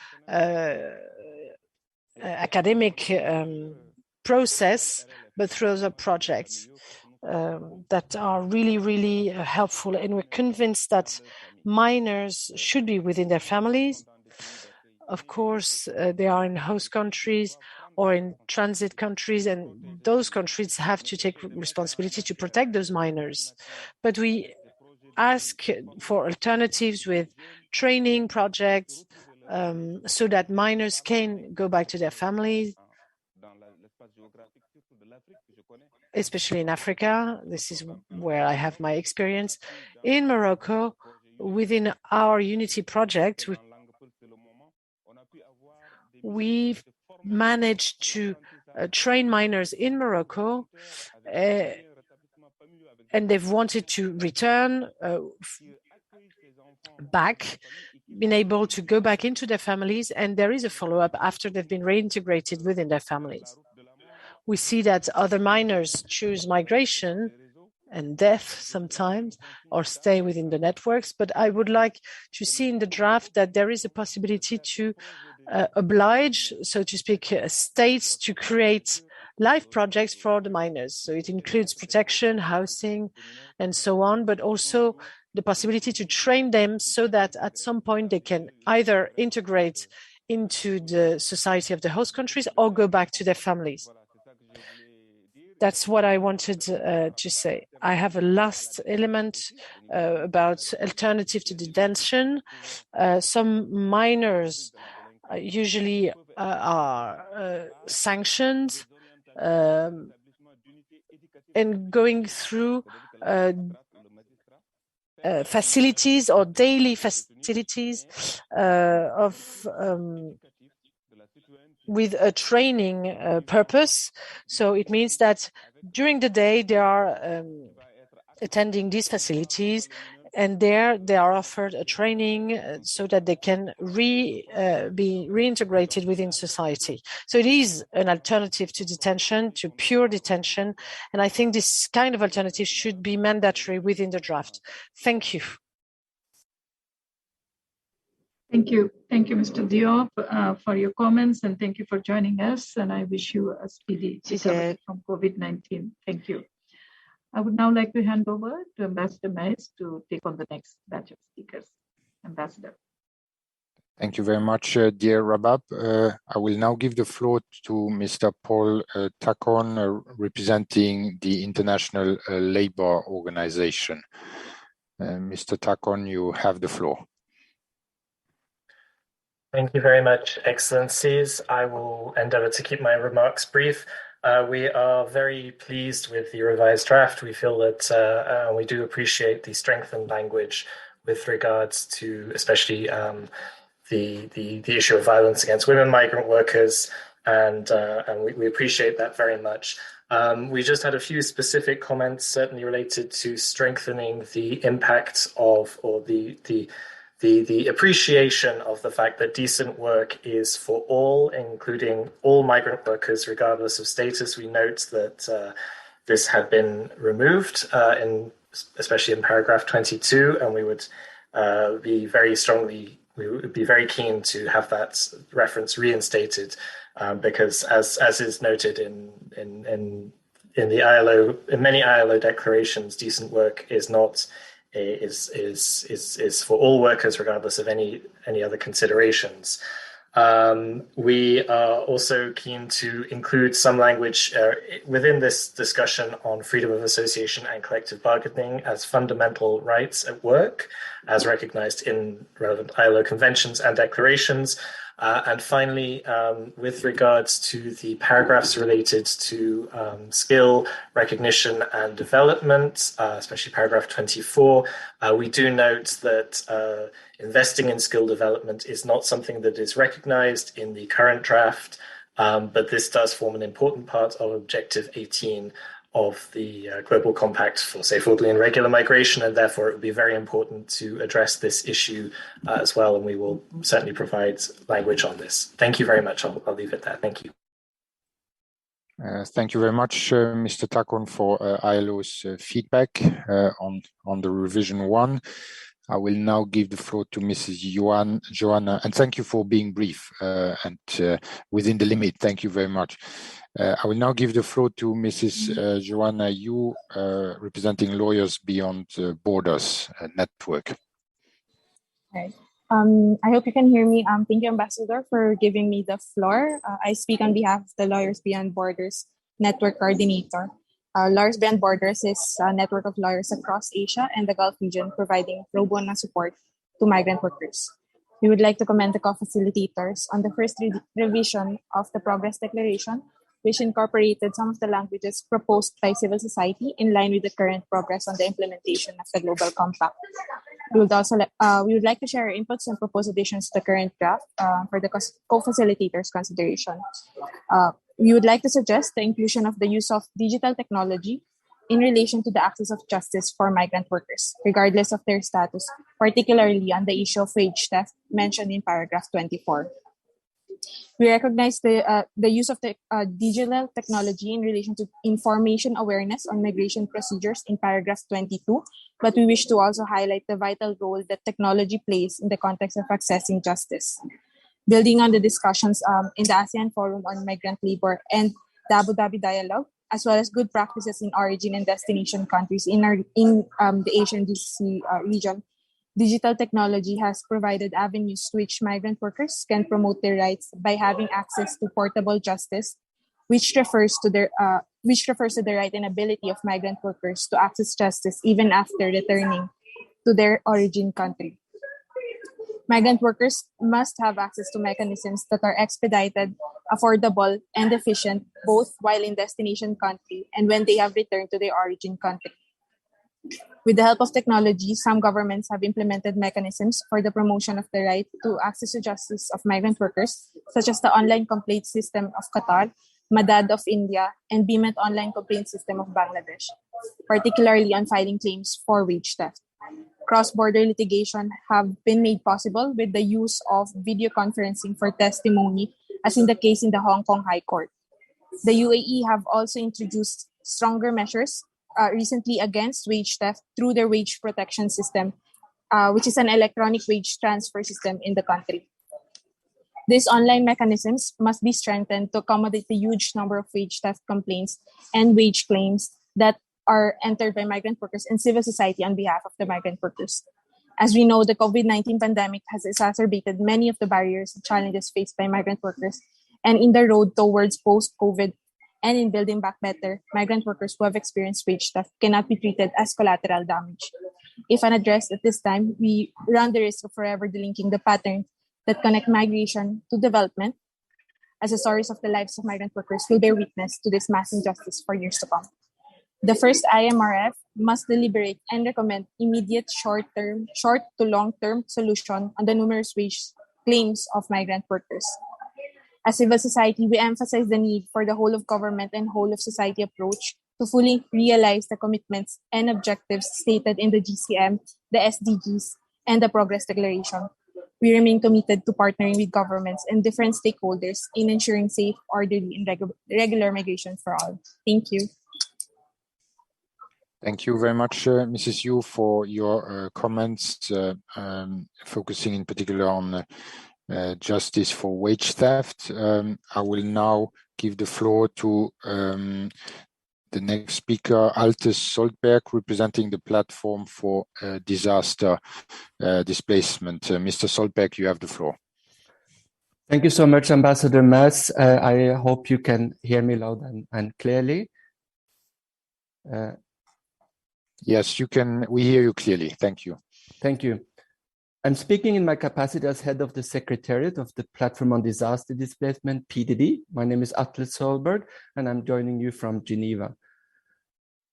academic process, but through other projects that are really, really helpful. And we're convinced that minors should be within their families. Of course, they are in host countries or in transit countries, and those countries have to take responsibility to protect those minors. But we ask for alternatives with training projects so that minors can go back to their families, especially in Africa. This is where I have my experience. In Morocco, within our Unity project, we've managed to train minors in Morocco, and they've wanted to return back, been able to go back into their families, and there is a follow-up after they've been reintegrated within their families. We see that other minors choose migration and death sometimes, or stay within the networks. But I would like to see in the draft that there is a possibility to oblige, so to speak, states to create life projects for the minors. So it includes protection, housing, and so on, but also the possibility to train them so that at some point they can either integrate into the society of the host countries or go back to their families. That's what I wanted to say. I have a last element about alternative to detention. Some minors usually are sanctioned and going through facilities or daily facilities with a training purpose. So it means that during the day they are attending these facilities, and there they are offered a training so that they can be reintegrated within society. So it is an alternative to detention, to pure detention, and I think this kind of alternative should be mandatory within the draft. Thank you. Thank you. Thank you, Mr. Diop, for your comments, and thank you for joining us. And I wish you a speedy recovery from COVID-19. Thank you. I would now like to hand over to Ambassador Mais to take on the next batch of speakers. Ambassador. Thank you very much, dear Rabab. I will now give the floor to Mr. Paul Tacon, representing the International Labour Organization. Mr. Tacon, you have the floor. Thank you very much, Excellencies. I will endeavour to keep my remarks brief. We are very pleased with the revised draft. We feel that we do appreciate the strengthened language with regards to especially the issue of violence against women migrant workers, and we appreciate that very much. We just had a few specific comments, certainly related to strengthening the impact of, or the the appreciation of the fact that decent work is for all, including all migrant workers, regardless of status. We note that this had been removed, especially in paragraph 22, and we would be very keen to have that reference reinstated, because as is noted in the ILO, in many ILO declarations, decent work is not is for all workers, regardless of any other considerations. We are also keen to include some language within this discussion on freedom of association and collective bargaining as fundamental rights at work, as recognized in relevant ILO conventions and declarations. And finally, with regards to the paragraphs related to skill recognition and development, especially paragraph 24, we do note that investing in skill development is not something that is recognized in the current draft, but this does form an important part of Objective 18 of the Global Compact for Safe, Orderly and Regular Migration, and therefore it would be very important to address this issue as well, and we will certainly provide language on this. Thank you very much. I'll leave it there. Thank you. Thank you very much, Mr. Takon, for ILO's feedback on the revision 1. I will now give the floor to Mrs. Joanna, and thank you for being brief and within the limit. Thank you very much. I will now give the floor to Mrs. Joanna Yu, representing Lawyers Beyond Borders Network. Okay. I hope you can hear me. Thank you, Ambassador, for giving me the floor. I speak on behalf of the Lawyers Beyond Borders Network Coordinator. Lawyers Beyond Borders is a network of lawyers across Asia and the Gulf region providing pro bono support to migrant workers. We would like to commend the co-facilitators on the first revision of the Progress Declaration, which incorporated some of the languages proposed by civil society in line with the current progress on the implementation of the Global Compact. We would like to share our inputs and propose additions to the current draft for the co-facilitators' consideration. We would like to suggest the inclusion of the use of digital technology in relation to the access of justice for migrant workers, regardless of their status, particularly on the issue of wage theft mentioned in paragraph 24. We recognize the use of the digital technology in relation to information awareness on migration procedures in paragraph 22, but we wish to also highlight the vital role that technology plays in the context of accessing justice. Building on the discussions in the ASEAN Forum on Migrant Labor and the Abu Dhabi Dialogue, as well as good practices in origin and destination countries in the Asian GCC region, digital technology has provided avenues to which migrant workers can promote their rights by having access to portable justice, which refers to the right and ability of migrant workers to access justice even after returning to their origin country. Migrant workers must have access to mechanisms that are expedited, affordable, and efficient, both while in destination country and when they have returned to their origin country. With the help of technology, some governments have implemented mechanisms for the promotion of the right to access to justice of migrant workers, such as the online complaint system of Qatar, Madad of India, and BIMET online complaint system of Bangladesh, particularly on filing claims for wage theft. Cross-border litigation have been made possible with the use of video conferencing for testimony, as in the case in the Hong Kong High Court. The UAE have also introduced stronger measures recently against wage theft through their wage protection system, which is an electronic wage transfer system in the country. These online mechanisms must be strengthened to accommodate the huge number of wage theft complaints and wage claims that are entered by migrant workers and civil society on behalf of the migrant workers. As we know, the COVID-19 pandemic has exacerbated many of the barriers and challenges faced by migrant workers, and in the road towards post-COVID and in building back better, migrant workers who have experienced wage theft cannot be treated as collateral damage. If unaddressed at this time, we run the risk of forever delinking the patterns that connect migration to development, as the stories of the lives of migrant workers will bear witness to this mass injustice for years to come. The first IMRF must deliberate and recommend immediate short to long-term solution on the numerous wage claims of migrant workers. As civil society, we emphasize the need for the whole of government and whole of society approach to fully realize the commitments and objectives stated in the GCM, the SDGs, and the Progress Declaration. We remain committed to partnering with governments and different stakeholders in ensuring safe, orderly, and regular migration for all. Thank you. Thank you very much, Mrs. Yu, for your comments, focusing in particular on justice for wage theft. I will now give the floor to the next speaker, Altes Soldberg, representing the Platform for Disaster Displacement. Mr. Soldberg, you have the floor. Thank you so much, Ambassador Mas. I hope you can hear me loud and clearly. Yes, you can. We hear you clearly. Thank you. Thank you. I'm speaking in my capacity as head of the Secretariat of the Platform on Disaster Displacement, PDD. My name is Atlas Solberg, and I'm joining you from Geneva.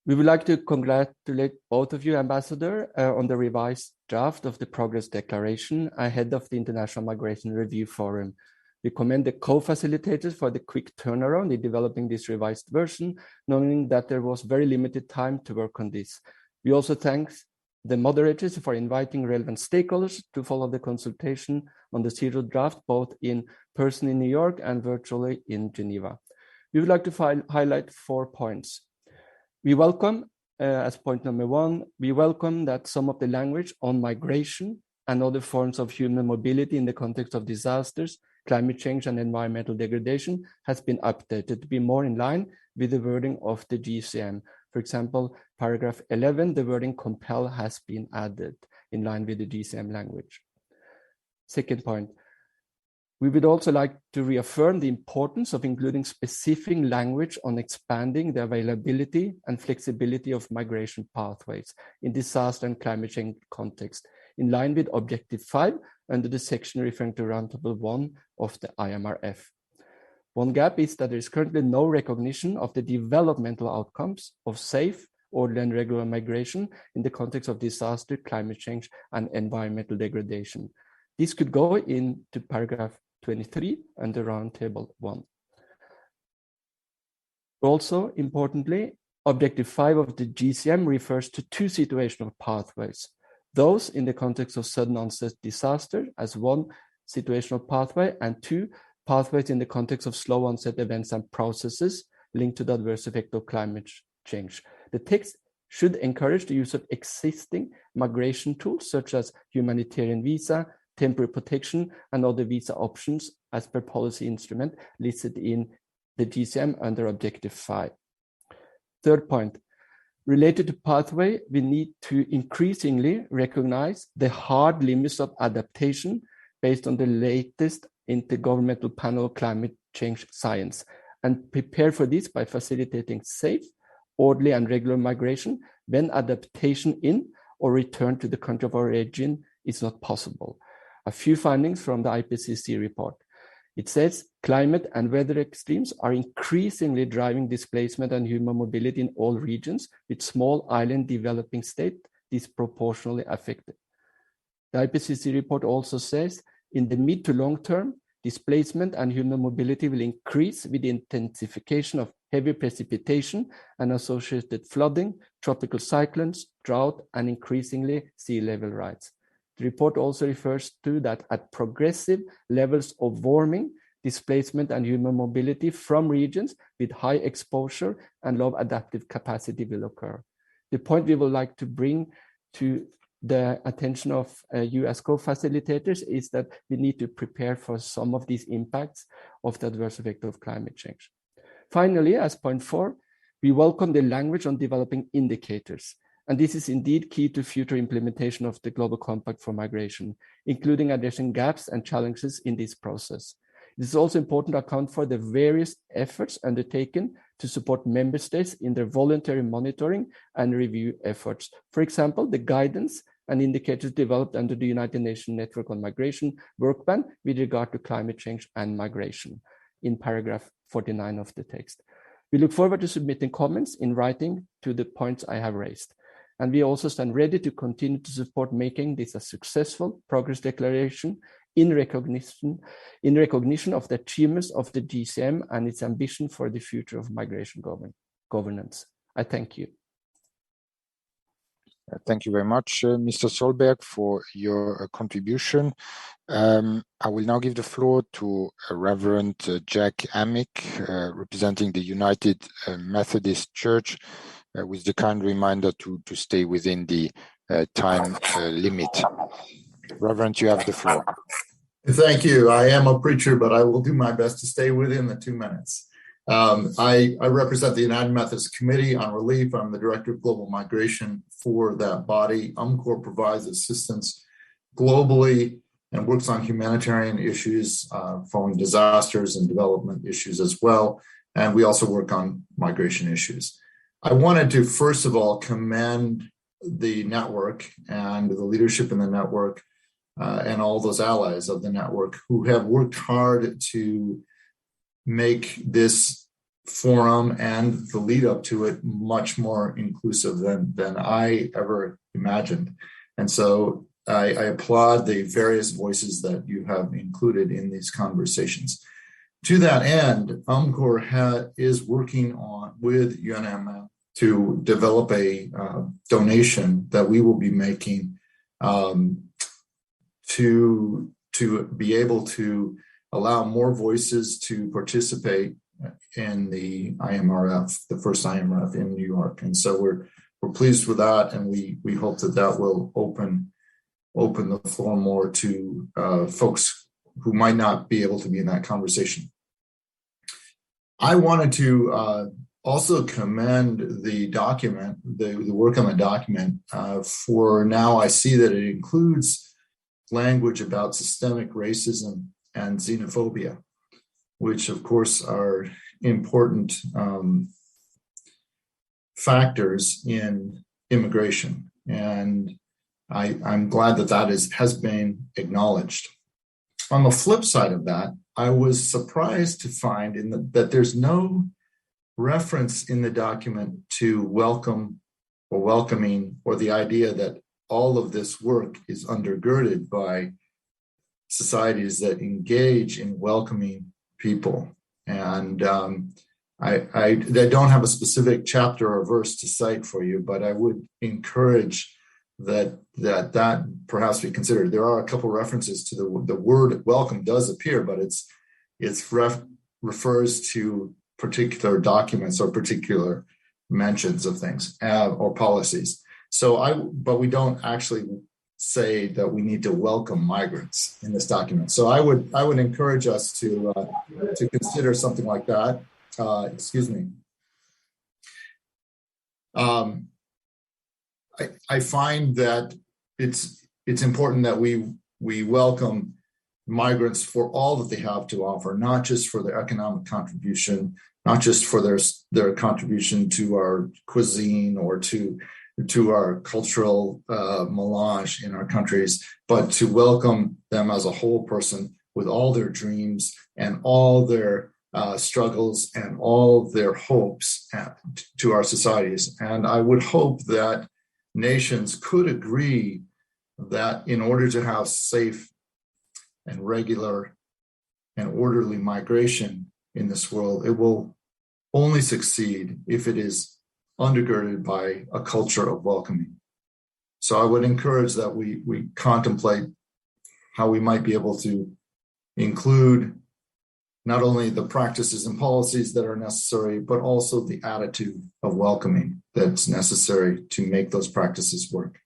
We would like to congratulate both of you, Ambassador, on the revised draft of the Progress Declaration ahead of the International Migration Review Forum. We commend the co-facilitators for the quick turnaround in developing this revised version, knowing that there was very limited time to work on this. We also thank the moderators for inviting relevant stakeholders to follow the consultation on the zero draft, both in person in New York and virtually in Geneva. We would like to highlight 4 points. We welcome, as point number 1, we welcome that some of the language on migration and other forms of human mobility in the context of disasters, climate change, and environmental degradation has been updated to be more in line with the wording of the GCM. For example, paragraph 11, the wording compel has been added in line with the GCM language. Second point, we would also like to reaffirm the importance of including specific language on expanding the availability and flexibility of migration pathways in disaster and climate change context, in line with Objective 5 under the section referring to Roundtable 1 of the IMRF. One gap is that there is currently no recognition of the developmental outcomes of safe, orderly, and regular migration in the context of disaster, climate change, and environmental degradation. This could go into paragraph 23 under Roundtable 1. Also, importantly, Objective 5 of the GCM refers to 2 situational pathways. Those in the context of sudden onset disaster as 1 situational pathway, and 2 pathways in the context of slow onset events and processes linked to the adverse effect of climate change. The text should encourage the use of existing migration tools such as humanitarian visa, temporary protection, and other visa options as per policy instrument listed in the GCM under Objective 5. Third point, related to pathway, we need to increasingly recognize the hard limits of adaptation based on the latest Intergovernmental Panel on Climate Change Science, and prepare for this by facilitating safe, orderly, and regular migration when adaptation in or return to the country of origin is not possible. A few findings from the IPCC report. It says climate and weather extremes are increasingly driving displacement and human mobility in all regions, with small island developing states disproportionately affected. The IPCC report also says in the mid to long term, displacement and human mobility will increase with the intensification of heavy precipitation and associated flooding, tropical cyclones, drought, and increasingly sea level rise. The report also refers to that at progressive levels of warming, displacement and human mobility from regions with high exposure and low adaptive capacity will occur. The point we would like to bring to the attention of you as co-facilitators is that we need to prepare for some of these impacts of the adverse effect of climate change. Finally, as point 4, we welcome the language on developing indicators. And this is indeed key to future implementation of the Global Compact for Migration, including addressing gaps and challenges in this process. It is also important to account for the various efforts undertaken to support member states in their voluntary monitoring and review efforts. For example, the guidance and indicators developed under the United Nations Network on Migration work band with regard to climate change and migration in paragraph 49 of the text. We look forward to submitting comments in writing to the points I have raised. And we also stand ready to continue to support making this a successful progress declaration in recognition of the achievements of the GCM and its ambition for the future of migration governance. I thank you. Thank you very much, Mr. Solberg, for your contribution. I will now give the floor to Reverend Jack Amick, representing the United Methodist Church, with the kind reminder to stay within the time limit. Reverend, you have the floor. Thank you. I am a preacher, but I will do my best to stay within the 2 minutes. I represent the United Methodist Committee on Relief. I'm the Director of Global Migration for that body. UMCOR provides assistance globally and works on humanitarian issues following disasters and development issues as well. And we also work on migration issues. I wanted to, first of all, commend the network and the leadership in the network and all those allies of the network who have worked hard to make this forum and the lead up to it much more inclusive than I ever imagined. And so I applaud the various voices that you have included in these conversations. To that end, UMCOR is working with UNMF to develop a donation that we will be making to be able to allow more voices to participate in the IMRF, the first IMRF in New York. And so we're pleased with that, and we hope that will open the floor more to folks who might not be able to be in that conversation. I wanted to also commend the document, the work on the document. For now, I see that it includes language about systemic racism and xenophobia, which of course are important factors in immigration. And I'm glad that has been acknowledged. On the flip side of that, I was surprised to find that there's no reference in the document to welcome or welcoming, or the idea that all of this work is undergirded by societies that engage in welcoming people. And I don't have a specific chapter or verse to cite for you, but I would encourage that perhaps be considered. There are a couple references to the word welcome does appear, but it's refers to particular documents or particular mentions of things or policies. But we don't actually say that we need to welcome migrants in this document. So I would encourage us to consider something like that. Excuse me. I find that it's important that we welcome migrants for all that they have to offer, not just for their economic contribution, not just for their contribution to our cuisine or to our cultural melange in our countries, but to welcome them as a whole person with all their dreams and all their struggles and all their hopes to our societies. And I would hope that nations could agree that in order to have safe and regular and orderly migration in this world, it will only succeed if it is undergirded by a culture of welcoming. So I would encourage that we contemplate how we might be able to include not only the practices and policies that are necessary, but also the attitude of welcoming that's necessary to make those practices work.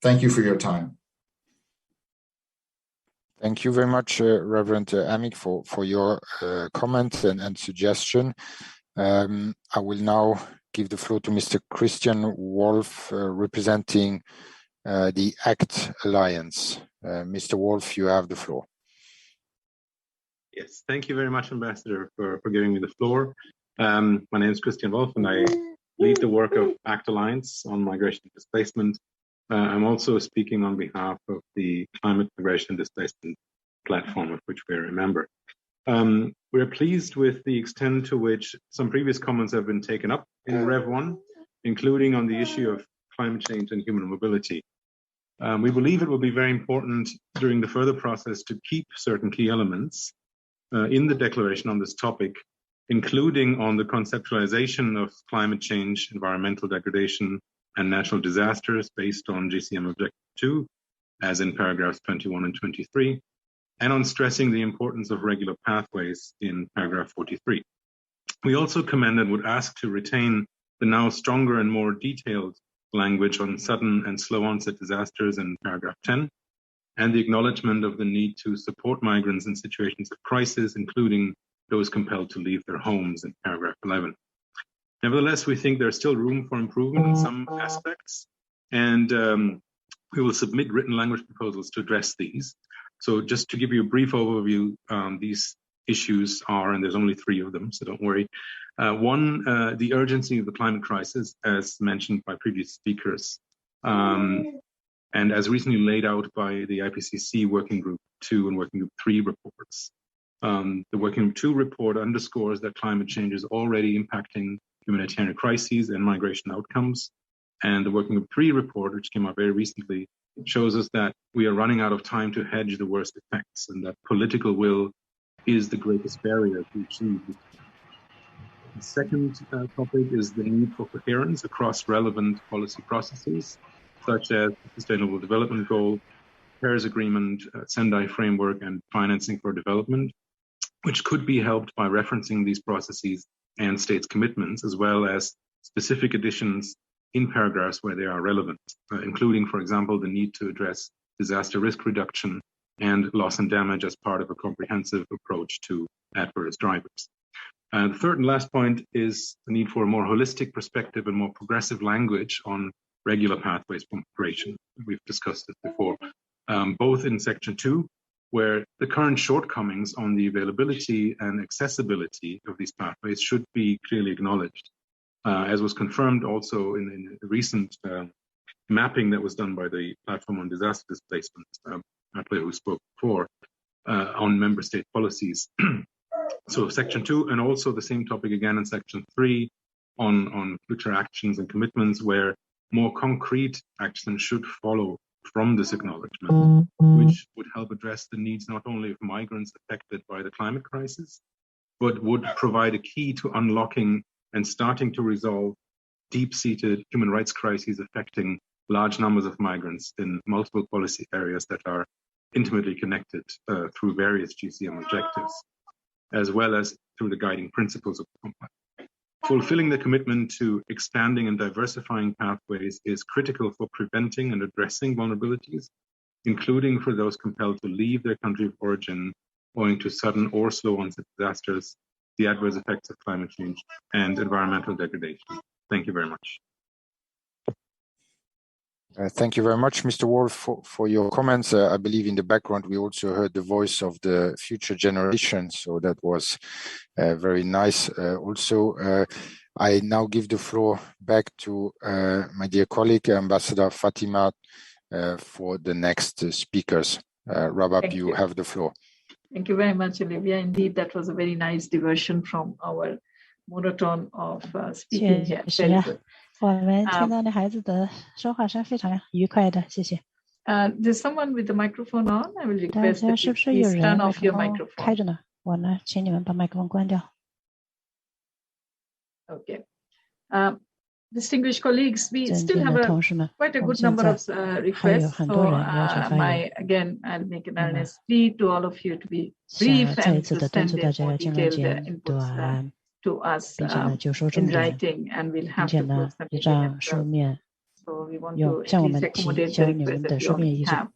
Thank you for your time. Thank you very much, Reverend Amick, for your comment and suggestion. I will now give the floor to Mr. Christian Wolf, representing the ACT Alliance. Mr. Wolf, you have the floor. Yes, thank you very much, Ambassador, for giving me the floor. My name is Christian Wolf, and I lead the work of ACT Alliance on migration and displacement. I'm also speaking on behalf of the Climate Migration and Displacement Platform, of which we're a member. We're pleased with the extent to which some previous comments have been taken up in Rev 1, including on the issue of climate change and human mobility. We believe it will be very important during the further process to keep certain key elements in the declaration on this topic, including on the conceptualization of climate change, environmental degradation, and natural disasters based on GCM Objective 2, as in paragraphs 21 and 23, and on stressing the importance of regular pathways in paragraph 43. We also commend and would ask to retain the now stronger and more detailed language on sudden and slow onset disasters in paragraph 10, and the acknowledgement of the need to support migrants in situations of crisis, including those compelled to leave their homes in paragraph 11. Nevertheless, we think there's still room for improvement in some aspects, and we will submit written language proposals to address these. So just to give you a brief overview, these issues are, and there's only 3 of them, so don't worry. One, the urgency of the climate crisis, as mentioned by previous speakers, and as recently laid out by the IPCC Working Group 2 and Working Group 3 reports. The Working Group 2 report underscores that climate change is already impacting humanitarian crises and migration outcomes. And the Working Group 3 report, which came out very recently, shows us that we are running out of time to hedge the worst effects, and that political will is the greatest barrier to achieve this. The second topic is the need for coherence across relevant policy processes, such as the Sustainable Development Goal, Paris Agreement, Sendai Framework, and Financing for Development, which could be helped by referencing these processes and states' commitments, as well as specific additions in paragraphs where they are relevant, including, for example, the need to address disaster risk reduction and loss and damage as part of a comprehensive approach to adverse drivers. The third and last point is the need for a more holistic perspective and more progressive language on regular pathways for migration. We've discussed this before, both in section 2, where the current shortcomings on the availability and accessibility of these pathways should be clearly acknowledged, as was confirmed also in the recent mapping that was done by the Platform on Disaster Displacement, who spoke before, on member state policies. So section 2, and also the same topic again in section 3 on future actions and commitments, where more concrete action should follow from this acknowledgement, which would help address the needs not only of migrants affected by the climate crisis, but would provide a key to unlocking and starting to resolve deep-seated human rights crises affecting large numbers of migrants in multiple policy areas that are intimately connected through various GCM objectives, as well as through the guiding principles of the compact. Fulfilling the commitment to expanding and diversifying pathways is critical for preventing and addressing vulnerabilities, including for those compelled to leave their country of origin owing to sudden or slow onset disasters, the adverse effects of climate change, and environmental degradation. Thank you very much. Thank you very much, Mr. Wolf, for your comments. I believe in the background we also heard the voice of the future generation, so that was very nice. I now give the floor back to my dear colleague, Ambassador Fatima, for the next speakers. Rabab, you have the floor. Thank you very much, Olivia. Indeed, that was a very nice diversion from our marathon of speaking here. Very good. 我们听到的孩子的说话声非常愉快的，谢谢。There's someone with the microphone on. I will request that you please turn off your microphone. 开着呢，我呢，请你们把麦克风关掉。Okay. Distinguished colleagues, we still have quite a good number of requests. So again, I'll make an earnest plea to all of you to be brief and to send in more detailed inputs to us in writing, and we'll have to post them in so we want to at least accommodate the requests that you already have.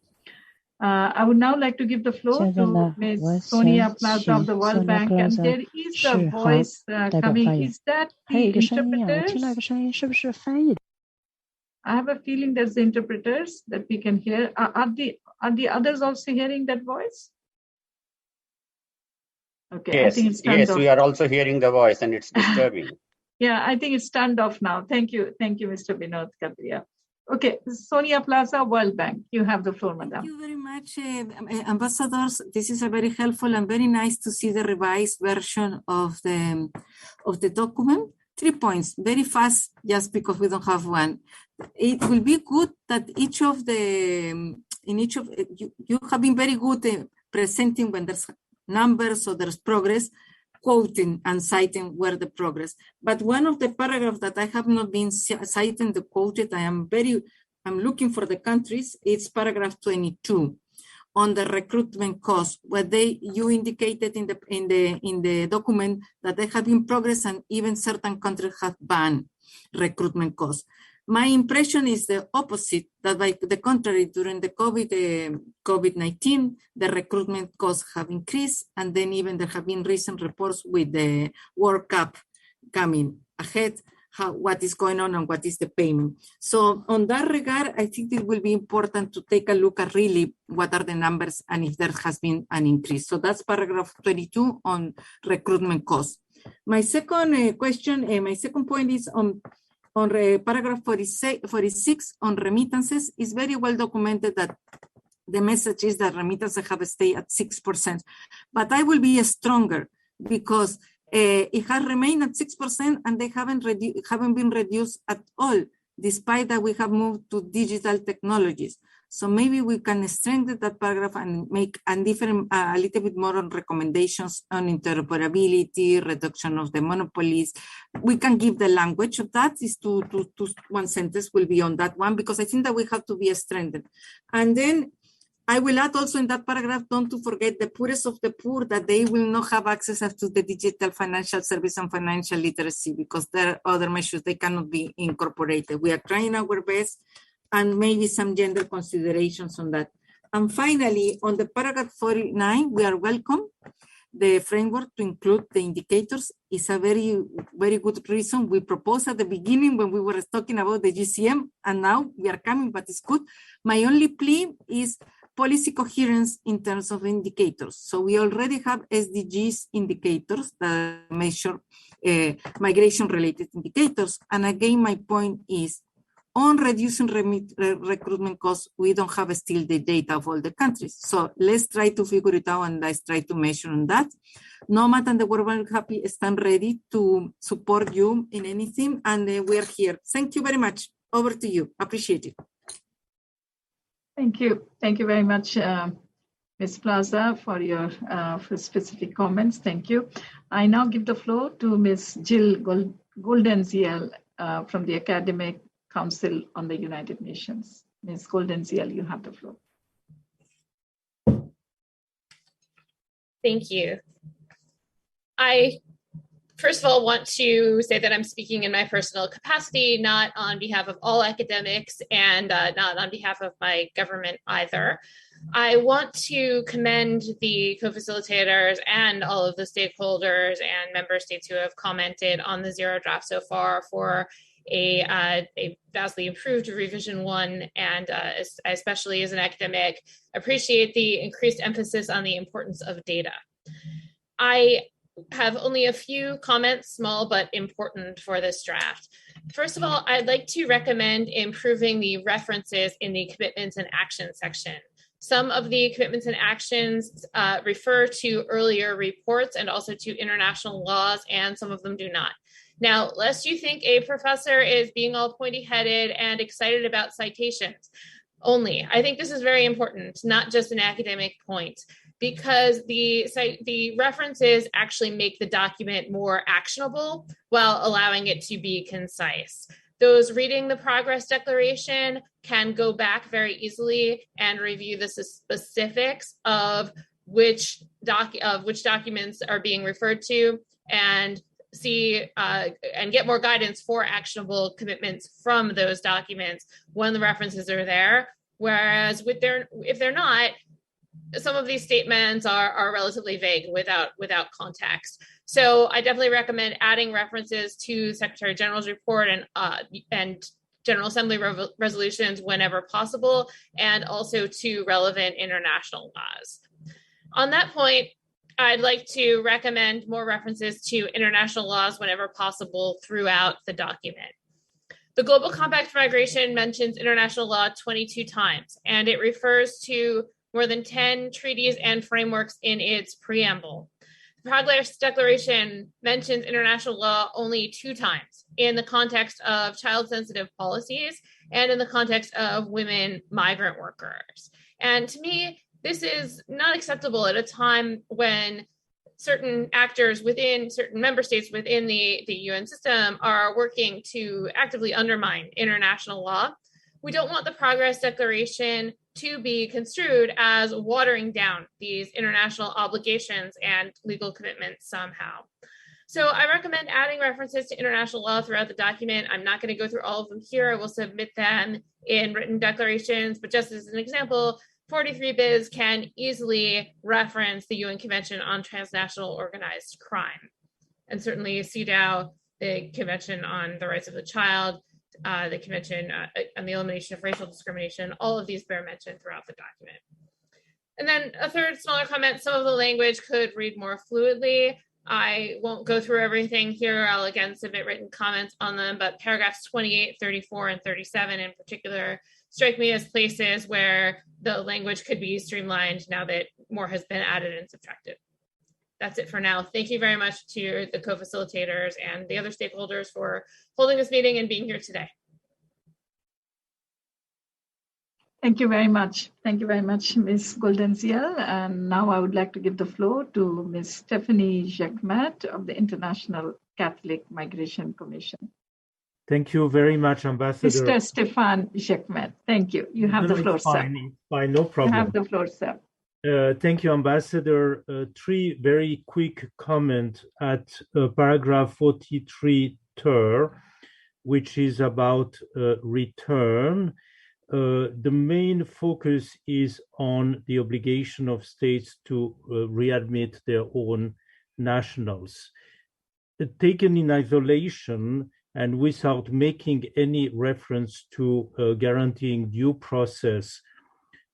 I would now like to give the floor to Ms. Sonia Plaza of the World Bank, and there is a voice coming. Is that the interpreters? I have a feeling that's the interpreters that we can hear. Are the others also hearing that voice? Okay, yes, I think it's turned off. We are also hearing the voice, and it's disturbing. Yeah, I think it's turned off now. Thank you, Mr. Vinod Katria. Okay, Sonia Plaza, World Bank. You have the floor, madam. Thank you very much, ambassadors. This is a very helpful and very nice to see the revised version of the document. 3 points, very fast, just because we don't have one. It will be good that you have been very good presenting when there's numbers or there's progress, quoting and citing where the progress. But one of the paragraphs that I have not been citing the quoted, I'm looking for the countries, it's paragraph 22 on the recruitment cost, where you indicated in the document that they have been progress and even certain countries have banned recruitment costs. My impression is the opposite, that by the contrary, during the COVID-19, the recruitment costs have increased, and then even there have been recent reports with the World Cup coming ahead, what is going on and what is the payment. So on that regard, I think it will be important to take a look at really what are the numbers and if there has been an increase. So that's paragraph 22 on recruitment costs. My second my second point is on paragraph 46 on remittances. Is very well documented that the message is that remittances have stayed at 6%, but I will be stronger because it has remained at 6% and they haven't been reduced at all, despite that we have moved to digital technologies. So maybe we can strengthen that paragraph and make a little bit more on recommendations on interoperability, reduction of the monopolies. We can give the language of that. Is to one sentence will be on that one, because I think that we have to be strengthened. And then I will add also in that paragraph, don't to forget the poorest of the poor, that they will not have access to the digital financial service and financial literacy, because there are other measures they cannot be incorporated. We are trying our best, and maybe some gender considerations on that. And finally, on the paragraph 49, we are welcome. The framework to include the indicators is a very, very good reason. We proposed at the beginning when we were talking about the GCM, and now we are coming, but it's good. My only plea is policy coherence in terms of indicators. So we already have SDGs indicators that measure migration-related indicators. And again, my point is, on reducing recruitment costs, we don't have still the data of all the countries. So let's try to figure it out and let's try to measure on that. Nomad and the World Bank Happy stand ready to support you in anything, and we're here. Thank you very much. Over to you. Appreciate it. Thank you. Thank you very much, Ms. Plaza, for your for specific comments. Thank you. I now give the floor to Ms. Jill Goldenziel from the Academic Council on the United Nations. Ms. Goldenziel, you have the floor. Thank you. I first of all want to say that I'm speaking in my personal capacity, not on behalf of all academics and not on behalf of my government either. I want to commend the co-facilitators and all of the stakeholders and member states who have commented on the zero draft so far for a vastly improved revision 1, and especially as an academic, appreciate the increased emphasis on the importance of data. I have only a few comments, small but important for this draft. First of all, I'd like to recommend improving the references in the commitments and actions section. Some of the commitments and actions refer to earlier reports and also to international laws, and some of them do not. Now, lest you think a professor is being all pointy-headed and excited about citations only, I think this is very important, not just an academic point, because the references actually make the document more actionable while allowing it to be concise. Those reading the progress declaration can go back very easily and review the specifics of which documents are being referred to, and see and get more guidance for actionable commitments from those documents when the references are there. Whereas if they're not, some of these statements are relatively vague without context. So I definitely recommend adding references to Secretary General's report and General Assembly resolutions whenever possible, and also to relevant international laws. On that point, I'd like to recommend more references to international laws whenever possible throughout the document. The Global Compact for Migration mentions international law 22 times, and it refers to more than 10 treaties and frameworks in its preamble. The Progress Declaration mentions international law only 2 times, in the context of child-sensitive policies and in the context of women migrant workers. And to me, this is not acceptable at a time when certain actors within certain member states within the UN system are working to actively undermine international law. We don't want the Progress Declaration to be construed as watering down these international obligations and legal commitments somehow. So I recommend adding references to international law throughout the document. I'm not going to go through all of them here. I will submit them in written declarations, but just as an example, 43 bis can easily reference the UN Convention on Transnational Organized Crime. And certainly CEDAW, the Convention on the Rights of the Child, the Convention on the Elimination of Racial Discrimination, all of these bear mention throughout the document. And then a third smaller comment, some of the language could read more fluidly. I won't go through everything here. I'll again submit written comments on them, but paragraphs 28, 34, and 37 in particular strike me as places where the language could be streamlined now that more has been added and subtracted. That's it for now. Thank you very much to the co-facilitators and the other stakeholders for holding this meeting and being here today. Thank you very much. Thank you very much, Ms. Goldenziel. And now I would like to give the floor to Ms. Stephanie Jacquemet of the International Catholic Migration Commission. Thank you very much, Ambassador. Mr. Stefan Jacquemet, thank you. You have the floor, sir. Fine, no problem. You have the floor, sir. Thank you, Ambassador. Three very quick comments at paragraph 43 ter, which is about return. The main focus is on the obligation of states to readmit their own nationals. Taken in isolation and without making any reference to guaranteeing due process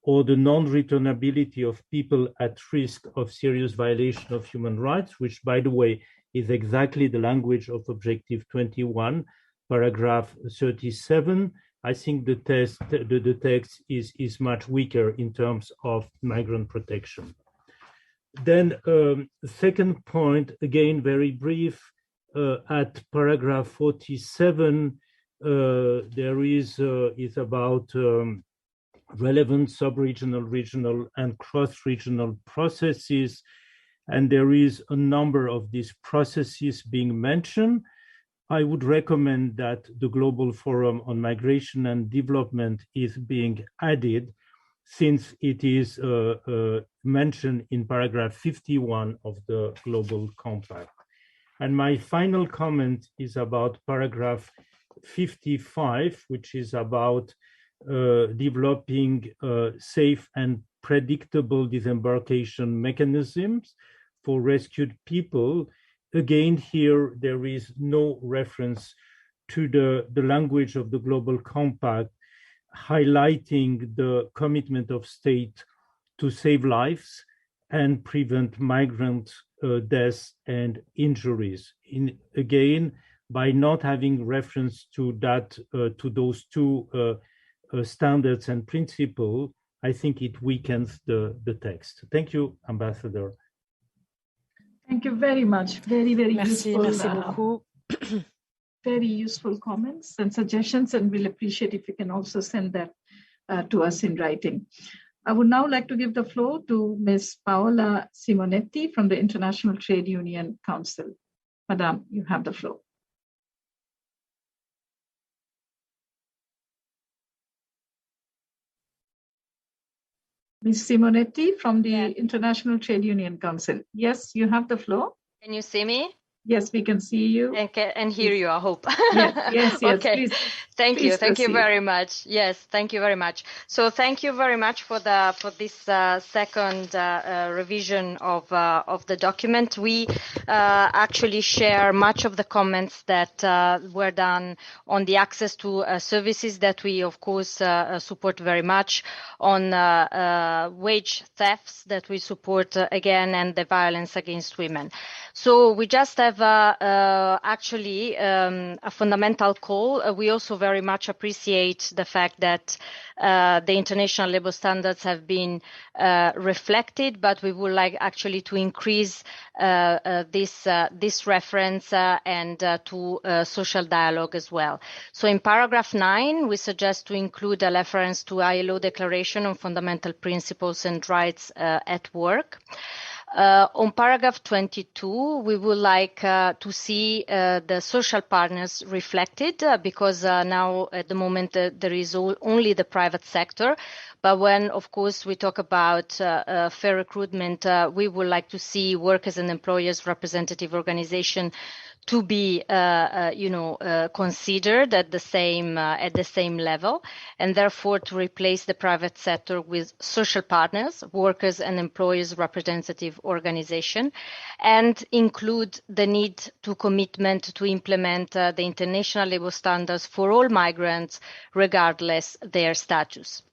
or the non-returnability of people at risk of serious violation of human rights, which, by the way, is exactly the language of Objective 21, paragraph 37, I think the text is much weaker in terms of migrant protection. Then second point, again, very brief, at paragraph 47, there is about relevant sub-regional, regional, and cross-regional processes, and there is a number of these processes being mentioned. I would recommend that the Global Forum on Migration and Development is being added, since it is mentioned in paragraph 51 of the Global Compact. And my final comment is about paragraph 55, which is about developing safe and predictable disembarkation mechanisms for rescued people. Again, here, there is no reference to the language of the Global Compact, highlighting the commitment of state to save lives and prevent migrant deaths and injuries. Again, by not having reference to that, to those two standards and principles, I think it weakens the text. Thank you, Ambassador. Thank you very much. Very, very useful. Merci beaucoup. Very useful comments and suggestions, and we'll appreciate if you can also send that to us in writing. I would now like to give the floor to Ms. Paola Simonetti from the International Trade Union Council. Madam, you have the floor. Ms. Simonetti from the International Trade Union Council. Yes, you have the floor. Can you see me? Yes, we can see you. And hear you, I hope. Yes. Okay. Please, thank please you. Thank you proceed. very much. Yes, thank you very much. So thank you very much for this second revision of the document. We actually share much of the comments that were done on the access to services that we, of course, support very much, on wage thefts that we support again, and the violence against women. So we just have actually a fundamental call. We also very much appreciate the fact that the international labor standards have been reflected, but we would like actually to increase this reference and to social dialogue as well. So in paragraph 9, we suggest to include a reference to ILO Declaration on Fundamental Principles and Rights at Work. On paragraph 22, we would like to see the social partners reflected because now at the moment there is only the private sector. But when, of course, we talk about fair recruitment, we would like to see workers and employers representative organization to be, considered at the same level, and therefore to replace the private sector with social partners, workers and employers representative organization, and include the need to commitment to implement the international labor standards for all migrants, regardless their status.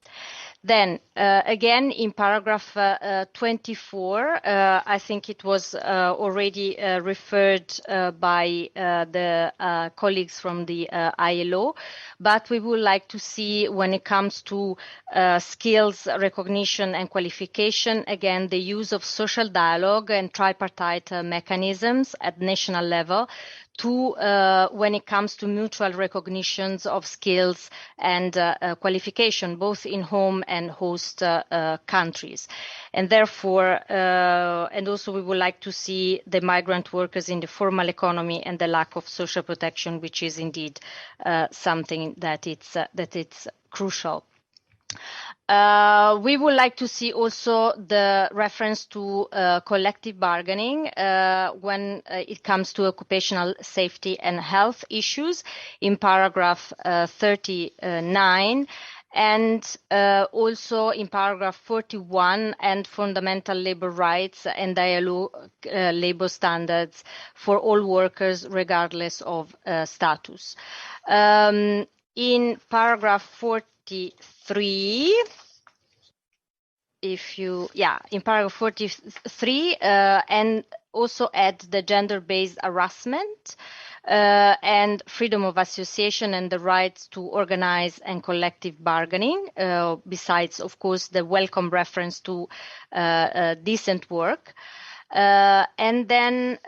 Then again, in paragraph 24, I think it was already referred by the colleagues from the ILO, but we would like to see when it comes to skills recognition and qualification, again, the use of social dialogue and tripartite mechanisms at national level to when it comes to mutual recognitions of skills and qualification, both in home and host countries. And therefore, and also we would like to see the migrant workers in the formal economy and the lack of social protection, which is indeed something that it's crucial. We would like to see also the reference to collective bargaining when it comes to occupational safety and health issues in paragraph 39, and also in paragraph 41 and fundamental labor rights and ILO labor standards for all workers regardless of status. In paragraph 43, in paragraph 43, and also add the gender-based harassment and freedom of association and the rights to organize and collective bargaining, besides, of course, the welcome reference to decent work. And then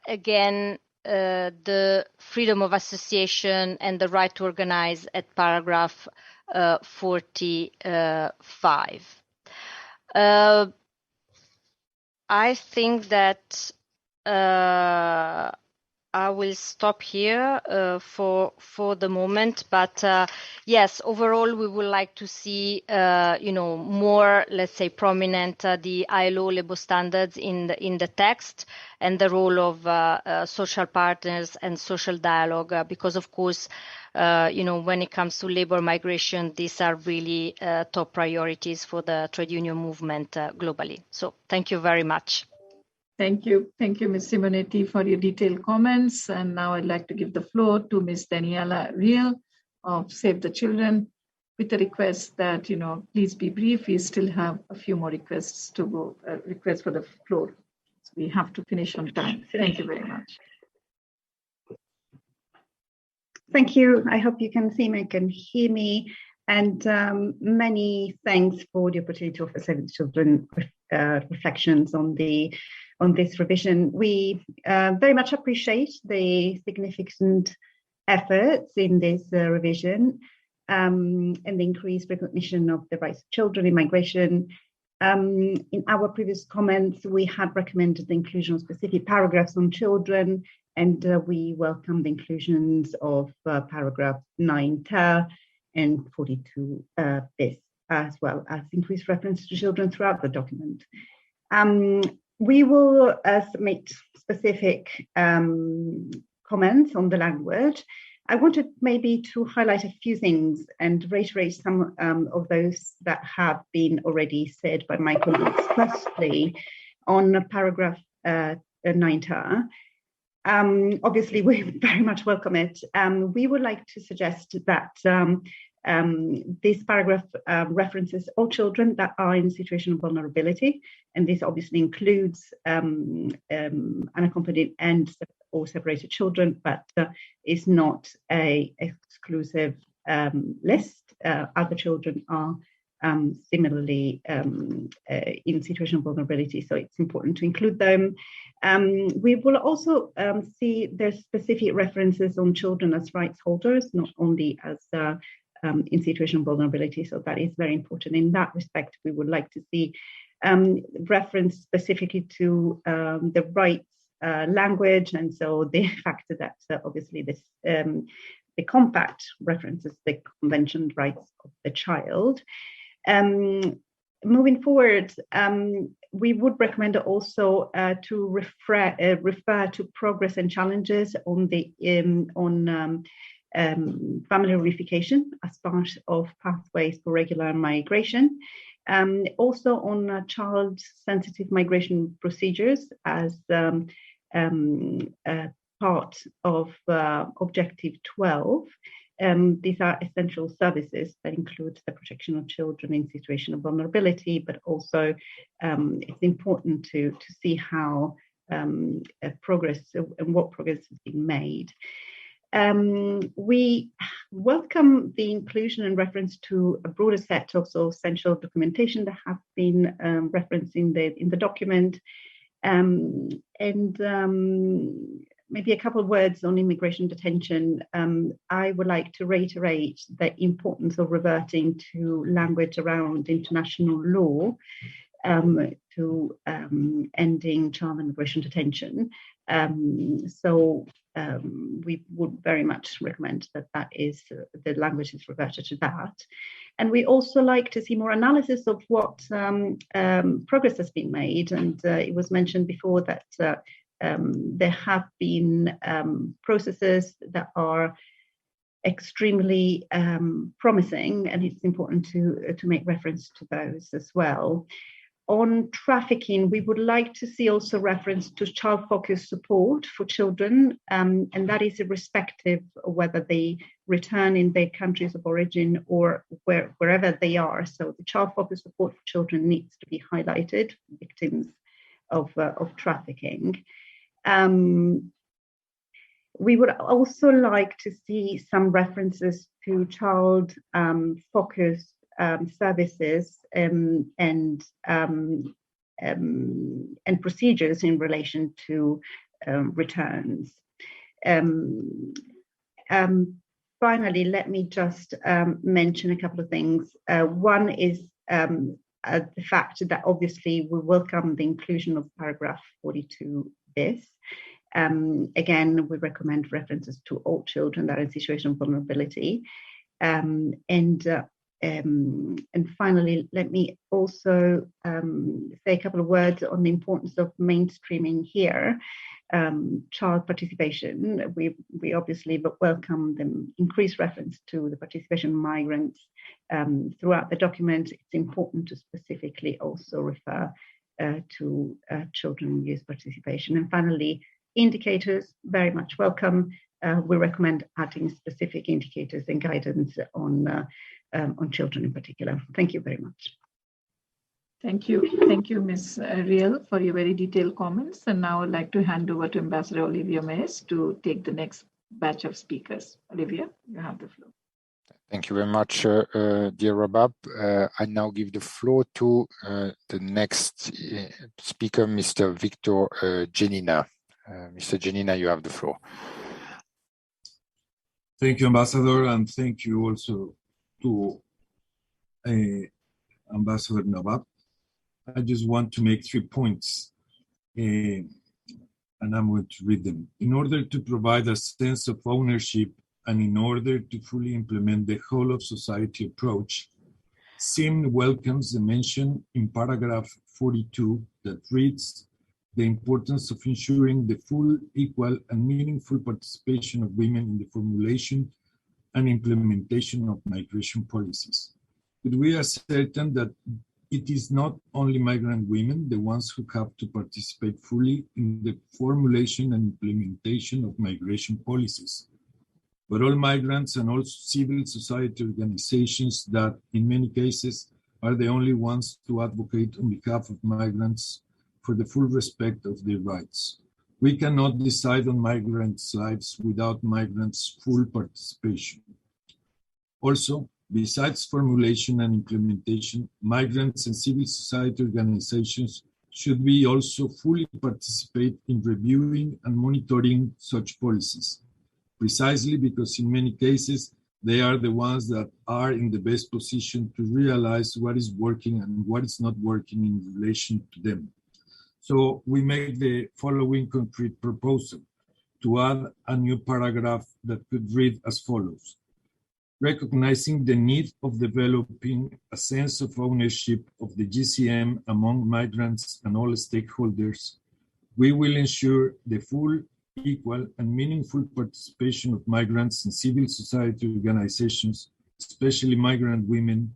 again, the freedom of association and the right to organize at paragraph 45. I think that I will stop here for the moment, but yes, overall we would like to see more, let's say, prominent the ILO labor standards in the text and the role of social partners and social dialogue, because of course when it comes to labor migration, these are really top priorities for the trade union movement globally. So thank you very much. Thank you, Ms. Simonetti, for your detailed comments. And now I'd like to give the floor to Ms. Daniela Real of Save the Children, with a request that, please be brief. We still have a few more requests to go, requests for the floor. So we have to finish on time. Thank you very much. Thank you. I hope you can see me, can hear me. And many thanks for the opportunity to offer Save the Children reflections on this revision. We very much appreciate the significant efforts in this revision and the increased recognition of the rights of children in migration. In our previous comments, we had recommended the inclusion of specific paragraphs on children, and we welcome the inclusions of paragraph 9 ter and 42 bis, as well as increased reference to children throughout the document. We will submit specific comments on the language. I wanted maybe to highlight a few things and reiterate some of those that have been already said by my colleagues. Firstly, on paragraph 9 ter, obviously we very much welcome it. We would like to suggest that this paragraph references all children that are in a situation of vulnerability, and this obviously includes unaccompanied and or separated children, but is not a exclusive list. Other children are similarly in situation of vulnerability, so it's important to include them. We will also see there's specific references on children as rights holders, not only as in situation of vulnerability, so that is very important. In that respect, we would like to see reference specifically to the rights language, and so the fact that obviously this the compact references the Convention Rights of the Child. Moving forward, we would recommend also to refer to progress and challenges on the family reunification as part of pathways for regular migration. Also on child-sensitive migration procedures as part of Objective 12. These are essential services that include the protection of children in situation of vulnerability, but also it's important to see how progress and what progress has been made. We welcome the inclusion and reference to a broader set of essential documentation that have been referenced in the document, and maybe a couple of words on immigration detention. I would like to reiterate the importance of reverting to language around international law to ending child immigration detention. We would very much recommend that is the language is reverted to that. And we also like to see more analysis of what progress has been made. And it was mentioned before that there have been processes that are extremely promising, and it's important to make reference to those as well. On trafficking, we would like to see also reference to child-focused support for children, and that is irrespective of whether they return in their countries of origin or wherever they are. So the child-focused support for children needs to be highlighted, victims of trafficking. We would also like to see some references to child-focused services and procedures in relation to returns. Finally, let me just mention a couple of things. One is the fact that obviously we welcome the inclusion of paragraph 42 bis. Again, we recommend references to all children that are in situation of vulnerability. And finally, let me also say a couple of words on the importance of mainstreaming here. Child participation. We obviously welcome the increased reference to the participation of migrants throughout the document. It's important to specifically also refer to children youth participation. And finally, indicators, very much welcome. We recommend adding specific indicators and guidance on children in particular. Thank you very much. Thank you, Ms. Riel, for your very detailed comments. And now I'd like to hand over to Ambassador Olivia Mayes to take the next batch of speakers. Olivia, you have the floor. Thank you very much, dear Rabab. I now give the floor to the next speaker, Mr. Victor Genina. Mr. Genina, you have the floor. Thank you, Ambassador, and thank you also to Ambassador Nawab. I just want to make 3 points, and I'm going to read them. In order to provide a sense of ownership and in order to fully implement the whole of society approach, CIM welcomes the mention in paragraph 42 that reads, the importance of ensuring the full, equal, and meaningful participation of women in the formulation and implementation of migration policies. But we are certain that it is not only migrant women, the ones who have to participate fully in the formulation and implementation of migration policies, but all migrants and all civil society organizations that, in many cases, are the only ones to advocate on behalf of migrants for the full respect of their rights. We cannot decide on migrants' lives without migrants' full participation. Also, besides formulation and implementation, migrants and civil society organizations should be also fully participate in reviewing and monitoring such policies, precisely because in many cases, They are the ones that are in the best position to realize what is working and what is not working in relation to them. So we make the following concrete proposal to add a new paragraph that could read as follows. Recognizing the need of developing a sense of ownership of the GCM among migrants and all stakeholders, we will ensure the full, equal, and meaningful participation of migrants and civil society organizations, especially migrant women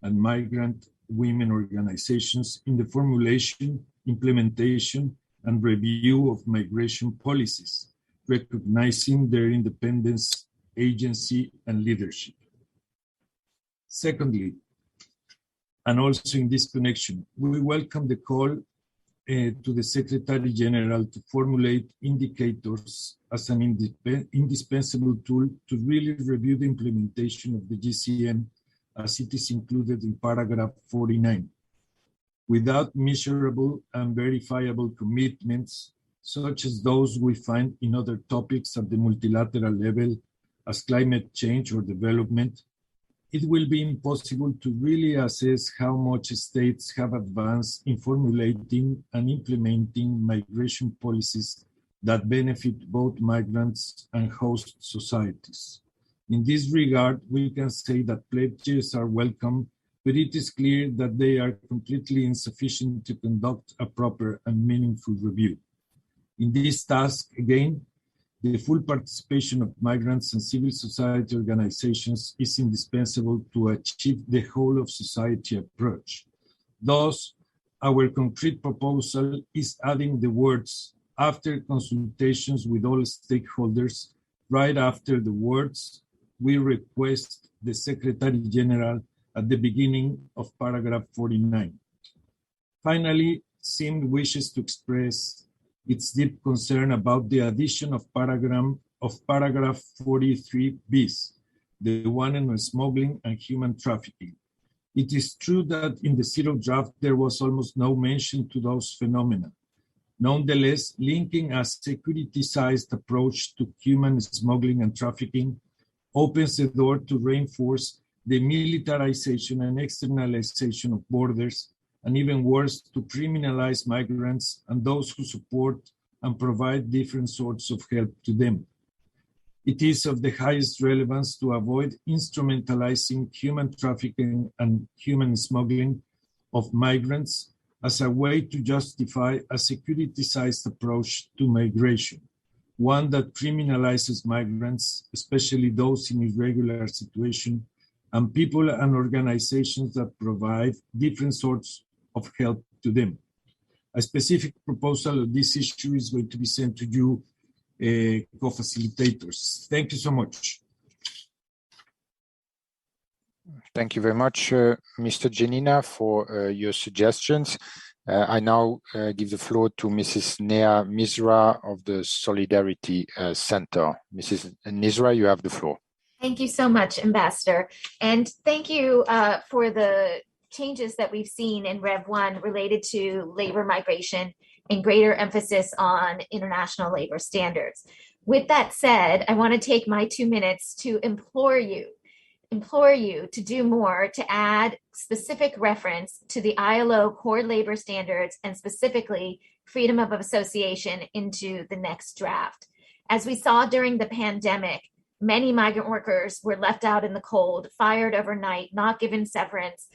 and migrant women organizations, in the formulation, implementation, and review of migration policies, recognizing their independence, agency, and leadership. Secondly, and also in this connection, we welcome the call to the Secretary General to formulate indicators as an indispensable tool to really review the implementation of the GCM as it is included in paragraph 49. Without measurable and verifiable commitments, such as those we find in other topics at the multilateral level, as climate change or development, it will be impossible to really assess how much states have advanced in formulating and implementing migration policies that benefit both migrants and host societies. In this regard, we can say that pledges are welcome, but it is clear that they are completely insufficient to conduct a proper and meaningful review. In this task, again, the full participation of migrants and civil society organizations is indispensable to achieve the whole of society approach. Thus, our concrete proposal is adding the words after consultations with all stakeholders, right after the words, we request the Secretary General at the beginning of paragraph 49. Finally, CIM wishes to express its deep concern about the addition of paragraph 43 bis, the one on smuggling and human trafficking. It is true that in the zero draft there was almost no mention to those phenomena. Nonetheless, linking a security-sized approach to human smuggling and trafficking opens the door to reinforce the militarization and externalization of borders, and even worse, to criminalize migrants and those who support and provide different sorts of help to them. It is of the highest relevance to avoid instrumentalizing human trafficking and human smuggling of migrants as a way to justify a security-sized approach to migration, one that criminalizes migrants, especially those in irregular situations, and people and organizations that provide different sorts of help to them. A specific proposal of this issue is going to be sent to you, co-facilitators. Thank you so much. Thank you very much, Mr. Janina, for your suggestions. I now give the floor to Mrs. Nea Misra of the Solidarity Center. Mrs. Misra, you have the floor. Thank you so much, Ambassador. And thank you for the changes that we've seen in Rev 1 related to labor migration and greater emphasis on international labor standards. With that said, I want to take my 2 minutes to implore you to do more to add specific reference to the ILO core labor standards and specifically freedom of association into the next draft. As we saw during the pandemic, many migrant workers were left out in the cold, fired overnight, not given severance.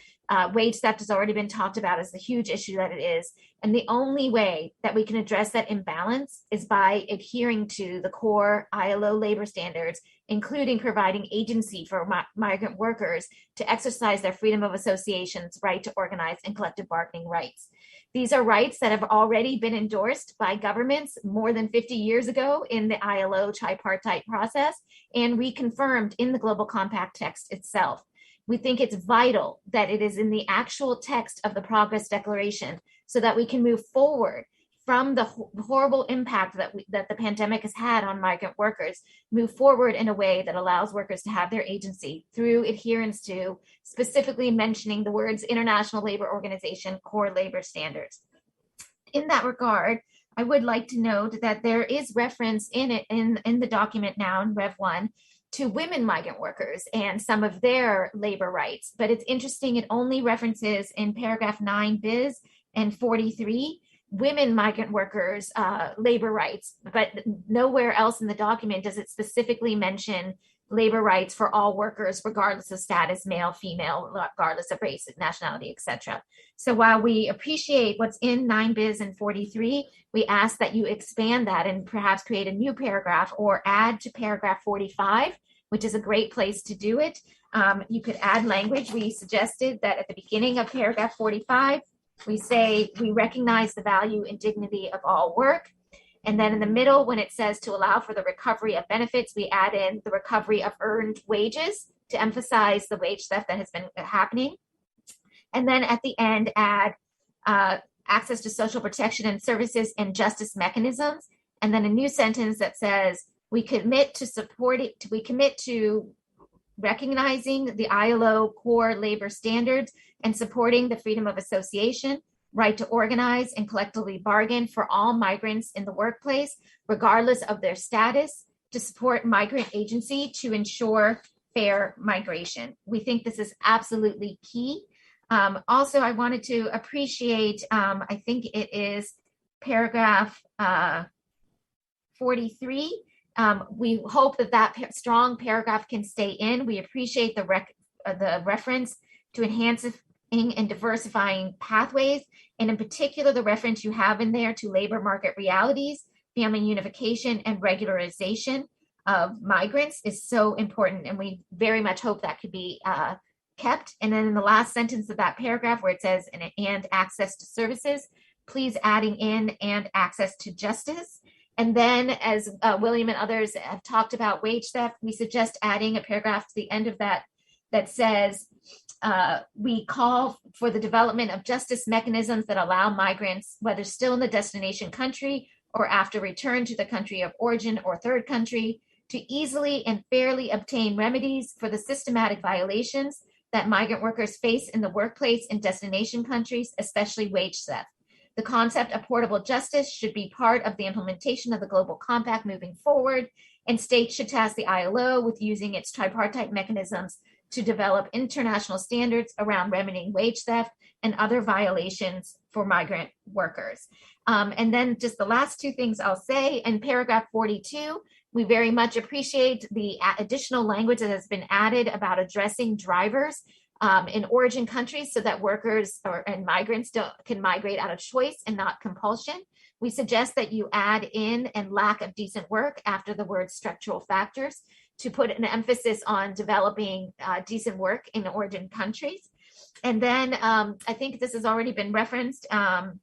Wage theft has already been talked about as the huge issue that it is. And the only way that we can address that imbalance is by adhering to the core ILO labor standards, including providing agency for migrant workers to exercise their freedom of association's right to organize and collective bargaining rights. These are rights that have already been endorsed by governments more than 50 years ago in the ILO tripartite process and reconfirmed in the Global Compact text itself. We think it's vital that it is in the actual text of the Progress Declaration so that we can move forward from the horrible impact that the pandemic has had on migrant workers, move forward in a way that allows workers to have their agency through adherence to specifically mentioning the words International Labor Organization core labor standards. In that regard, I would like to note that there is reference in it in the document now in Rev 1 to women migrant workers and some of their labor rights. But it's interesting, it only references in paragraph 9 bis and 43 women migrant workers' labor rights, but nowhere else in the document does it specifically mention labor rights for all workers, regardless of status, male, female, regardless of race, nationality, etc. So while we appreciate what's in 9 bis and 43, we ask that you expand that and perhaps create a new paragraph or add to paragraph 45, which is a great place to do it. You could add language. We suggested that at the beginning of paragraph 45, we say we recognize the value and dignity of all work. And then in the middle, when it says to allow for the recovery of benefits, we add in the recovery of earned wages to emphasize the wage theft that has been happening. And then at the end, add access to social protection and services and justice mechanisms. And then a new sentence that says, we commit to recognizing the ILO core labor standards and supporting the freedom of association, right to organize and collectively bargain for all migrants in the workplace, regardless of their status, to support migrant agency to ensure fair migration. We think this is absolutely key. Also, I wanted to appreciate, I think it is paragraph 43. We hope that strong paragraph can stay in. We appreciate the reference to enhancing and diversifying pathways, and in particular, the reference you have in there to labor market realities, family unification, and regularization of migrants is so important, and we very much hope that could be kept. And then in the last sentence of that paragraph where it says, and access to services, please adding in and access to justice. And then as William and others have talked about wage theft, we suggest adding a paragraph to the end of that that says, we call for the development of justice mechanisms that allow migrants, whether still in the destination country or after return to the country of origin or third country, to easily and fairly obtain remedies for the systematic violations that migrant workers face in the workplace in destination countries, especially wage theft. The concept of portable justice should be part of the implementation of the Global Compact moving forward, and states should task the ILO with using its tripartite mechanisms to develop international standards around remedying wage theft and other violations for migrant workers. And then just the last two things I'll say, in paragraph 42, we very much appreciate the additional language that has been added about addressing drivers in origin countries so that workers and migrants can migrate out of choice and not compulsion. We suggest that you add in and lack of decent work after the word structural factors to put an emphasis on developing decent work in origin countries. And then I think this has already been referenced, and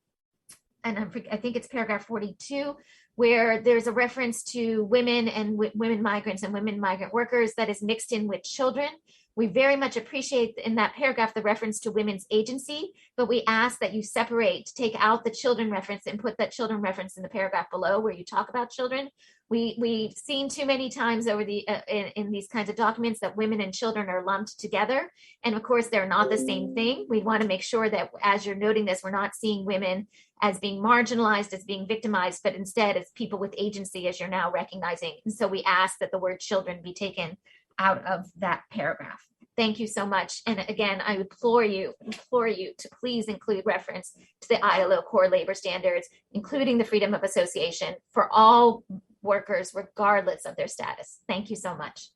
I think it's paragraph 42, where there's a reference to women and women migrants and women migrant workers that is mixed in with children. We very much appreciate in that paragraph the reference to women's agency, but we ask that you separate, take out the children reference and put that children reference in the paragraph below where you talk about children. We've seen too many times over the in these kinds of documents that women and children are lumped together, and of course they're not the same thing. We want to make sure that as you're noting this, we're not seeing women as being marginalized, as being victimized, but instead as people with agency, as you're now recognizing. And so we ask that the word children be taken out of that paragraph. Thank you so much. And again, I implore you to please include reference to the ILO core labor standards, including the freedom of association for all workers, regardless of their status. Thank you so much.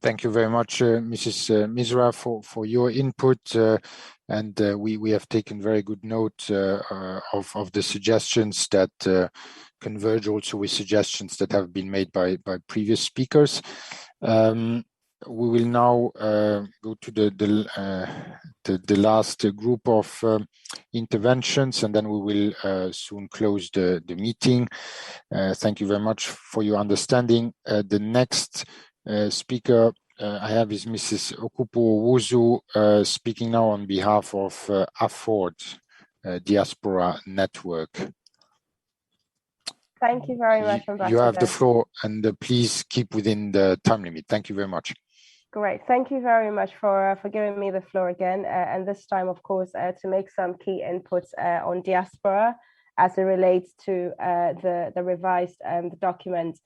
Thank you very much, Mrs. Misra, for your input. And we have taken very good note of the suggestions that converge also with suggestions that have been made by previous speakers. We will now go to the last group of interventions, and then we will soon close the meeting. Thank you very much for your understanding. The next speaker I have is Mrs. Okupo-Owuzu, speaking now on behalf of Afford Diaspora Network. Thank you very much, Ambassador. You have the floor, and please keep within the time limit. Thank you very much. Great. Thank you very much for giving me the floor again. And this time, of course, to make some key inputs on diaspora as it relates to the revised document.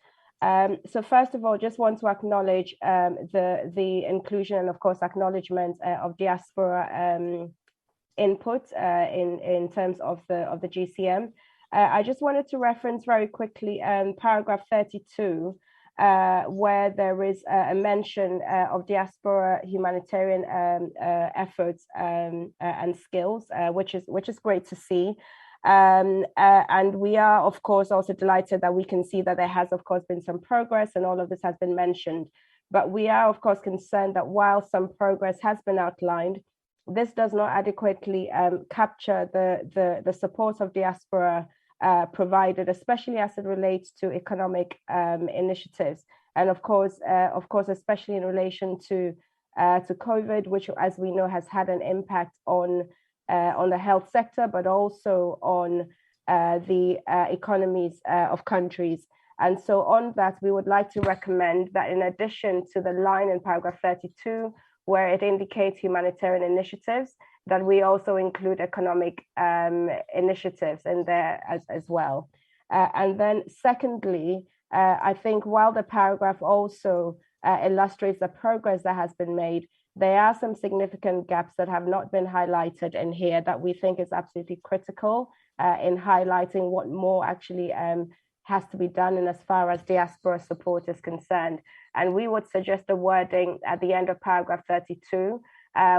So first of all, just want to acknowledge the inclusion and of course acknowledgement of diaspora input in terms of the GCM. I just wanted to reference very quickly paragraph 32, where there is a mention of diaspora humanitarian efforts and skills, which is great to see. And we are, of course, also delighted that we can see that there has, of course, been some progress and all of this has been mentioned. But we are, of course, concerned that while some progress has been outlined, this does not adequately capture the support of diaspora provided, especially as it relates to economic initiatives. And of course, especially in relation to COVID, which, as we know, has had an impact on the health sector, but also on the economies of countries. And so on that, we would like to recommend that in addition to the line in paragraph 32, where it indicates humanitarian initiatives, that we also include economic initiatives in there as well. And then secondly, I think while the paragraph also illustrates the progress that has been made, there are some significant gaps that have not been highlighted in here that we think is absolutely critical in highlighting what more actually has to be done in as far as diaspora support is concerned. And we would suggest the wording at the end of paragraph 32,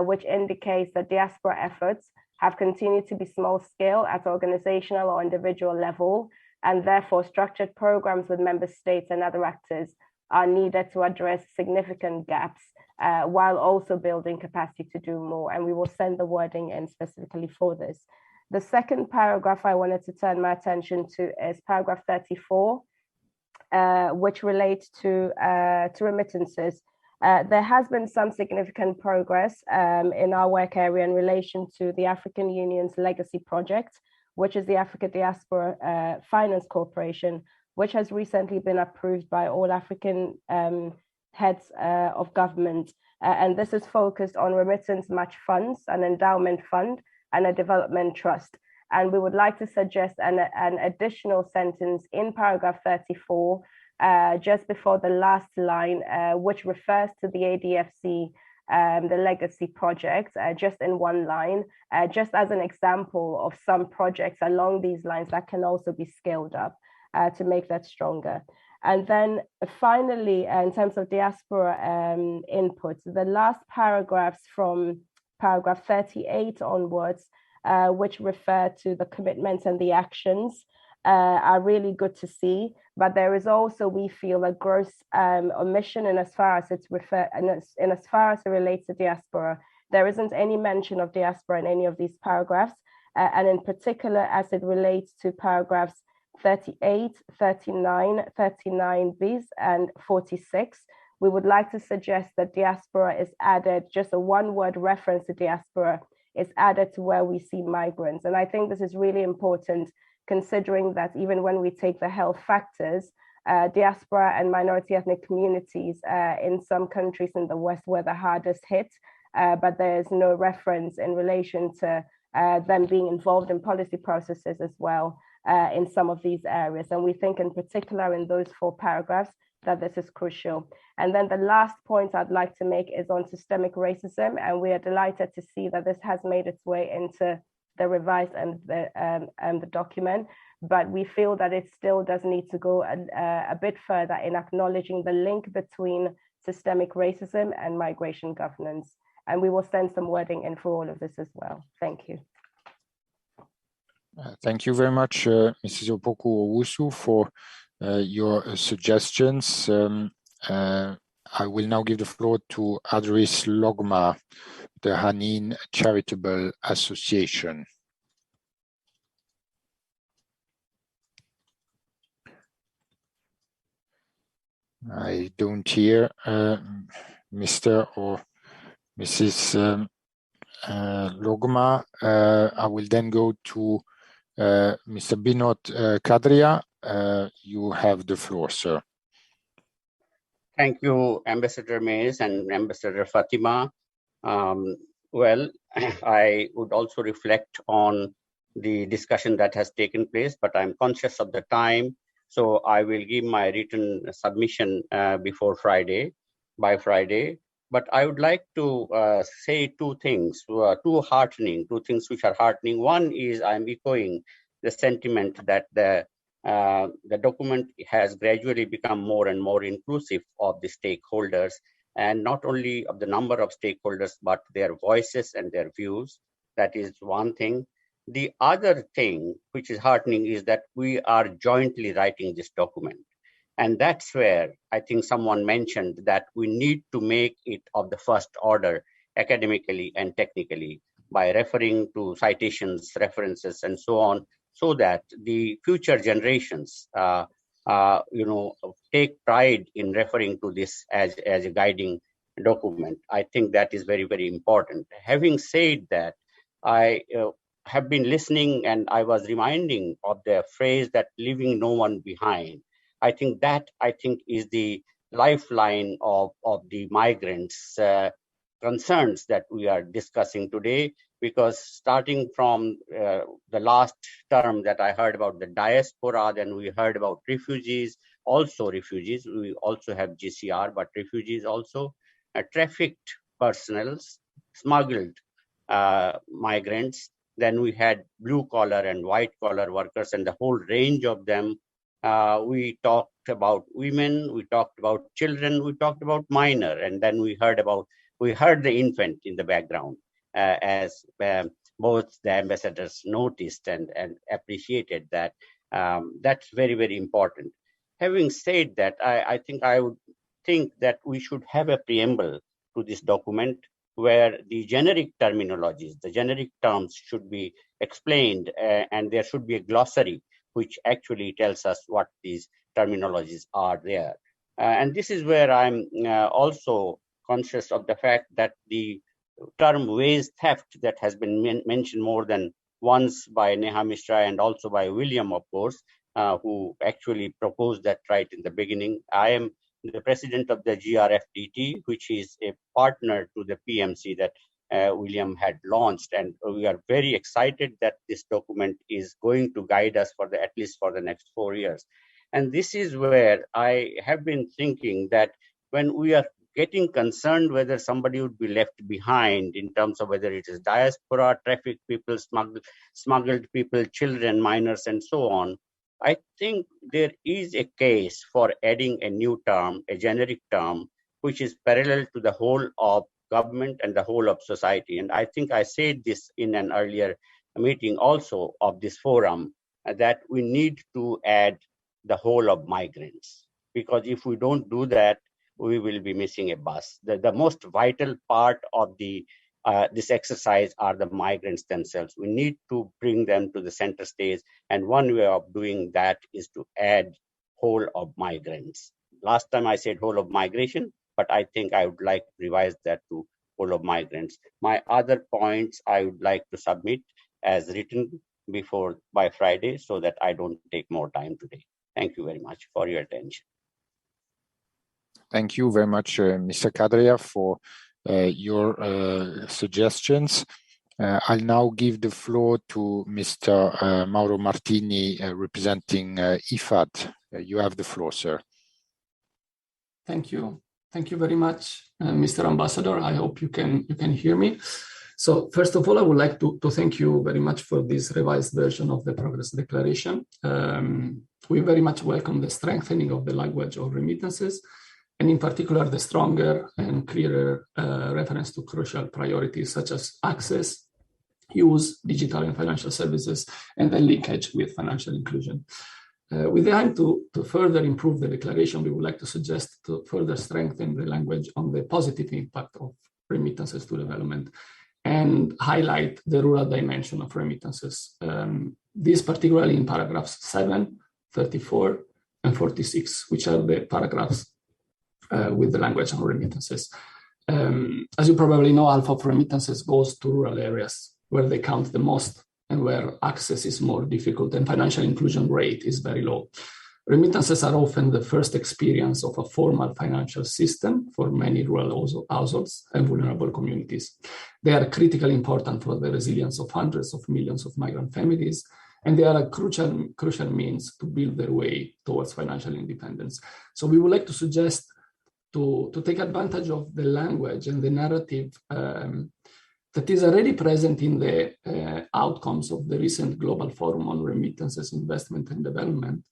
which indicates that diaspora efforts have continued to be small scale at organizational or individual level, and therefore structured programs with member states and other actors are needed to address significant gaps while also building capacity to do more. And we will send the wording in specifically for this. The second paragraph I wanted to turn my attention to is paragraph 34, which relates to remittances. There has been some significant progress in our work area in relation to the African Union's legacy project, which is the Africa Diaspora Finance Corporation, which has recently been approved by all African heads of government. And this is focused on remittance match funds, an endowment fund, and a development trust. And we would like to suggest an additional sentence in paragraph 34, just before the last line, which refers to the ADFC, the legacy project, just in one line, just as an example of some projects along these lines that can also be scaled up to make that stronger. And then finally, in terms of diaspora inputs, the last paragraphs from paragraph 38 onwards, which refer to the commitments and the actions, are really good to see. But there is also, we feel, a gross omission in as far as it's in as far as it relates to diaspora. There isn't any mention of diaspora in any of these paragraphs, and in particular as it relates to paragraphs 38, 39, 39bis, and 46. We would like to suggest that diaspora is added, just a one-word reference to diaspora is added to where we see migrants. And I think this is really important, considering that even when we take the health factors, diaspora and minority ethnic communities in some countries in the West were the hardest hit, but there is no reference in relation to them being involved in policy processes as well in some of these areas. And we think in particular in those 4 paragraphs that this is crucial. And then the last point I'd like to make is on systemic racism. And we are delighted to see that this has made its way into the revised and the document, but we feel that it still does need to go a bit further in acknowledging the link between systemic racism and migration governance. And we will send some wording in for all of this as well. Thank you. Thank you very much, Mrs. Opoku-Owusu, for your suggestions. I will now give the floor to Adris Logma, the Hanin Charitable Association. I don't hear Mr. or Mrs. Logma. I will then go to Mr. Binod Kadria. You have the floor, sir. Thank you, Ambassador Mays and Ambassador Fatima. Well, I would also reflect on the discussion that has taken place, but I'm conscious of the time. So I will give my written submission by Friday. But I would like to say two things, two things which are heartening. One is I'm echoing the sentiment that the document has gradually become more and more inclusive of the stakeholders, and not only of the number of stakeholders, but their voices and their views. That is one thing. The other thing which is heartening is that we are jointly writing this document. And that's where I think someone mentioned that we need to make it of the first order academically and technically by referring to citations, references, and so on, so that the future generations take pride in referring to this as a guiding document. I think that is very, very important. Having said that, I have been listening and I was reminding of the phrase that leaving no one behind. I think is the lifeline of the migrants' concerns that we are discussing today, because starting from the last term that I heard about the diaspora, then we heard about refugees. We also have GCR, but refugees also, trafficked personals, smuggled migrants. Then we had blue collar and white collar workers and the whole range of them. We talked about women, we talked about children, we talked about minor, and then we heard the infant in the background, as both the ambassadors noticed and appreciated that. That's very, very important. Having said that, I would think that we should have a preamble to this document where the generic terminologies, the generic terms should be explained, and there should be a glossary which actually tells us what these terminologies are there. And this is where I'm also conscious of the fact that the term wage theft that has been mentioned more than once by Neha Mishra and also by William, of course, who actually proposed that right in the beginning. I am the president of the GRFDT, which is a partner to the PMC that William had launched, and we are very excited that this document is going to guide us at least for the next 4 years. And this is where I have been thinking that when we are getting concerned whether somebody would be left behind in terms of whether it is diaspora, trafficked people, smuggled people, children, minors, and so on, I think there is a case for adding a new term, a generic term, which is parallel to the whole of government and the whole of society. And I think I said this in an earlier meeting also of this forum, that we need to add the whole of migrants, because if we don't do that, we will be missing a bus. The most vital part of this exercise are the migrants themselves. We need to bring them to the center stage, and one way of doing that is to add whole of migrants. Last time I said whole of migration, but I think I would like to revise that to whole of migrants. My other points I would like to submit as written by Friday, so that I don't take more time today. Thank you very much for your attention. Thank you very much, Mr. Kadria, for your suggestions. I'll now give the floor to Mr. Mauro Martini, representing IFAD. You have the floor, sir. Thank you. Thank you very much, Mr. Ambassador. I hope you can hear me. So first of all, I would like to thank you very much for this revised version of the Progress Declaration. We very much welcome the strengthening of the language of remittances, and in particular, the stronger and clearer reference to crucial priorities such as access, use, digital and financial services, and the linkage with financial inclusion. With the aim to further improve the declaration, we would like to suggest to further strengthen the language on the positive impact of remittances to development and highlight the rural dimension of remittances. This particularly in paragraphs 7, 34, and 46, which are the paragraphs with the language on remittances. As you probably know, half of remittances goes to rural areas where they count the most and where access is more difficult and financial inclusion rate is very low. Remittances are often the first experience of a formal financial system for many rural households and vulnerable communities. They are critically important for the resilience of hundreds of millions of migrant families and they are a crucial means to build their way towards financial independence. So we would like to suggest to take advantage of the language and the narrative that is already present in the outcomes of the recent Global Forum on Remittances, Investment and Development,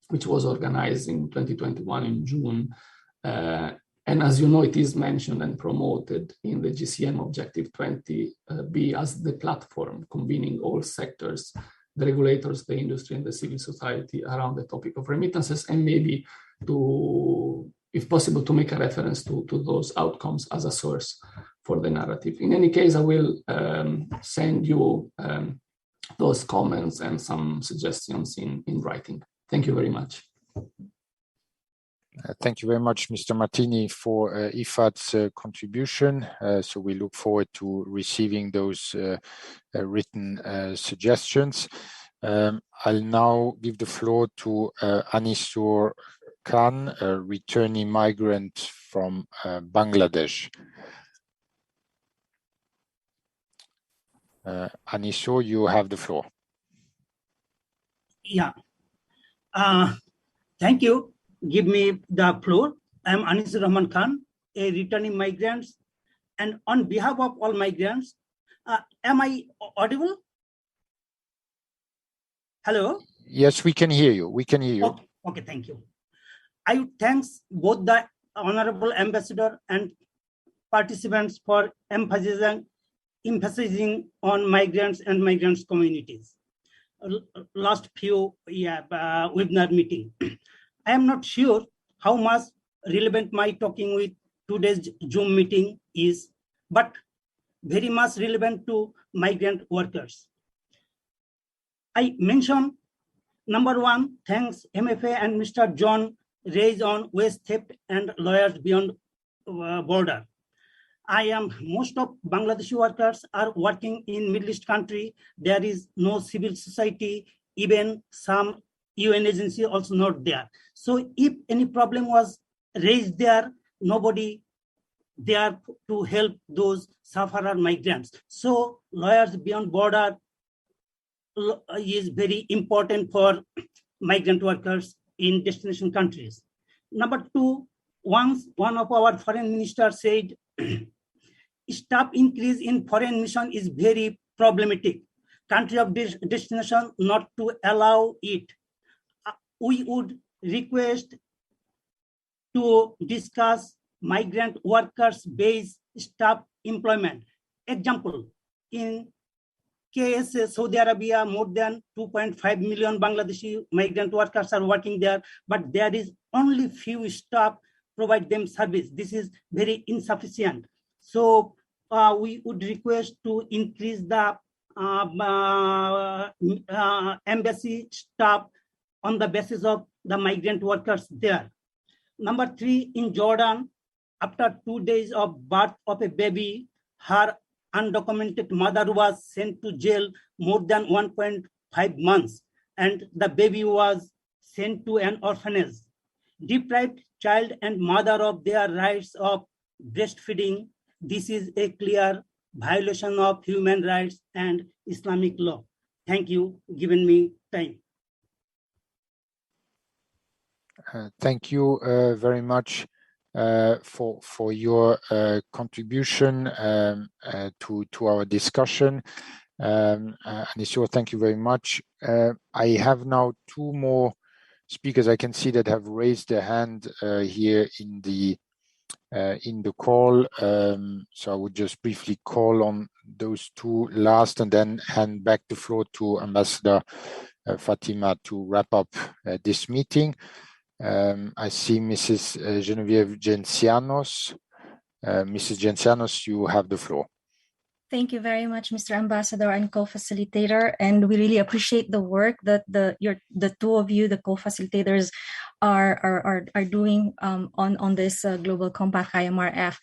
which was organized in 2021 in June. And as you know, it is mentioned and promoted in the GCM Objective 20B as the platform convening all sectors, the regulators, the industry, and the civil society around the topic of remittances, and maybe to, if possible, to make a reference to those outcomes as a source for the narrative. In any case, I will send you those comments and some suggestions in writing. Thank you very much. Thank you very much, Mr. Martini, for IFAD's contribution. So we look forward to receiving those written suggestions. I'll now give the floor to Anisur Khan, a returning migrant from Bangladesh. Anisur, you have the floor. Yeah. Thank you. Give me the floor. I am Anisur Rahman Khan, a returning migrant, and on behalf of all migrants, am I audible? Hello? Yes, we can hear you. We can hear you. Okay, thank you. I thanks both the Honorable Ambassador and participants for emphasizing on migrants and migrants communities. Last few webinar meeting. I am not sure how much relevant my talking with today's Zoom meeting is, but very much relevant to migrant workers. I mentioned number one, thanks MFA and Mr. John raised on waste theft and lawyers beyond border. Most of Bangladeshi workers are working in Middle East country. There is no civil society, even some UN agency also not there. So if any problem was raised there, nobody there to help those sufferer migrants. So lawyers beyond border is very important for migrant workers in destination countries. Number two, once one of our foreign ministers said, staff increase in foreign mission is very problematic. Country of destination not to allow it. We would request to discuss migrant workers based staff employment. Example, in KSA, Saudi Arabia, more than 2.5 million Bangladeshi migrant workers are working there, but there is only few staff provide them service. This is very insufficient. So we would request to increase the embassy staff on the basis of the migrant workers there. Number three, in Jordan, after 2 days of birth of a baby, her undocumented mother was sent to jail more than 1.5 months, and the baby was sent to an orphanage. Deprived child and mother of their rights of breastfeeding. This is a clear violation of human rights and Islamic law. Thank you, giving me time. Thank you very much for your contribution to our discussion. Anisur, thank you very much. I have now two more speakers I can see that have raised their hand here in the call. So I would just briefly call on those two last and then hand back the floor to Ambassador Fatima to wrap up this meeting. I see Mrs. Genevieve Gencianos. Mrs. Gencianos, you have the floor. Thank you very much, Mr. Ambassador and co-facilitator, and we really appreciate the work that the two of you, the co-facilitators, are doing on this Global Compact IMRF.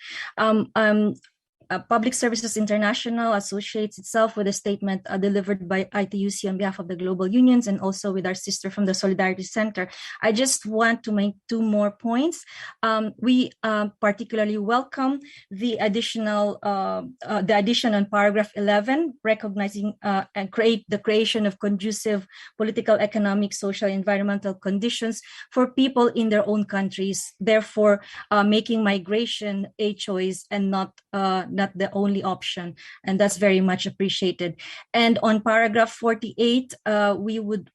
Public Services International associates itself with a statement delivered by ITUC on behalf of the global unions and also with our sister from the Solidarity Center. I just want to make 2 more points. We particularly welcome the addition on paragraph 11, recognizing and the creation of conducive political, economic, social, environmental conditions for people in their own countries, therefore making migration a choice and not the only option, and that's very much appreciated. And on paragraph 48, we would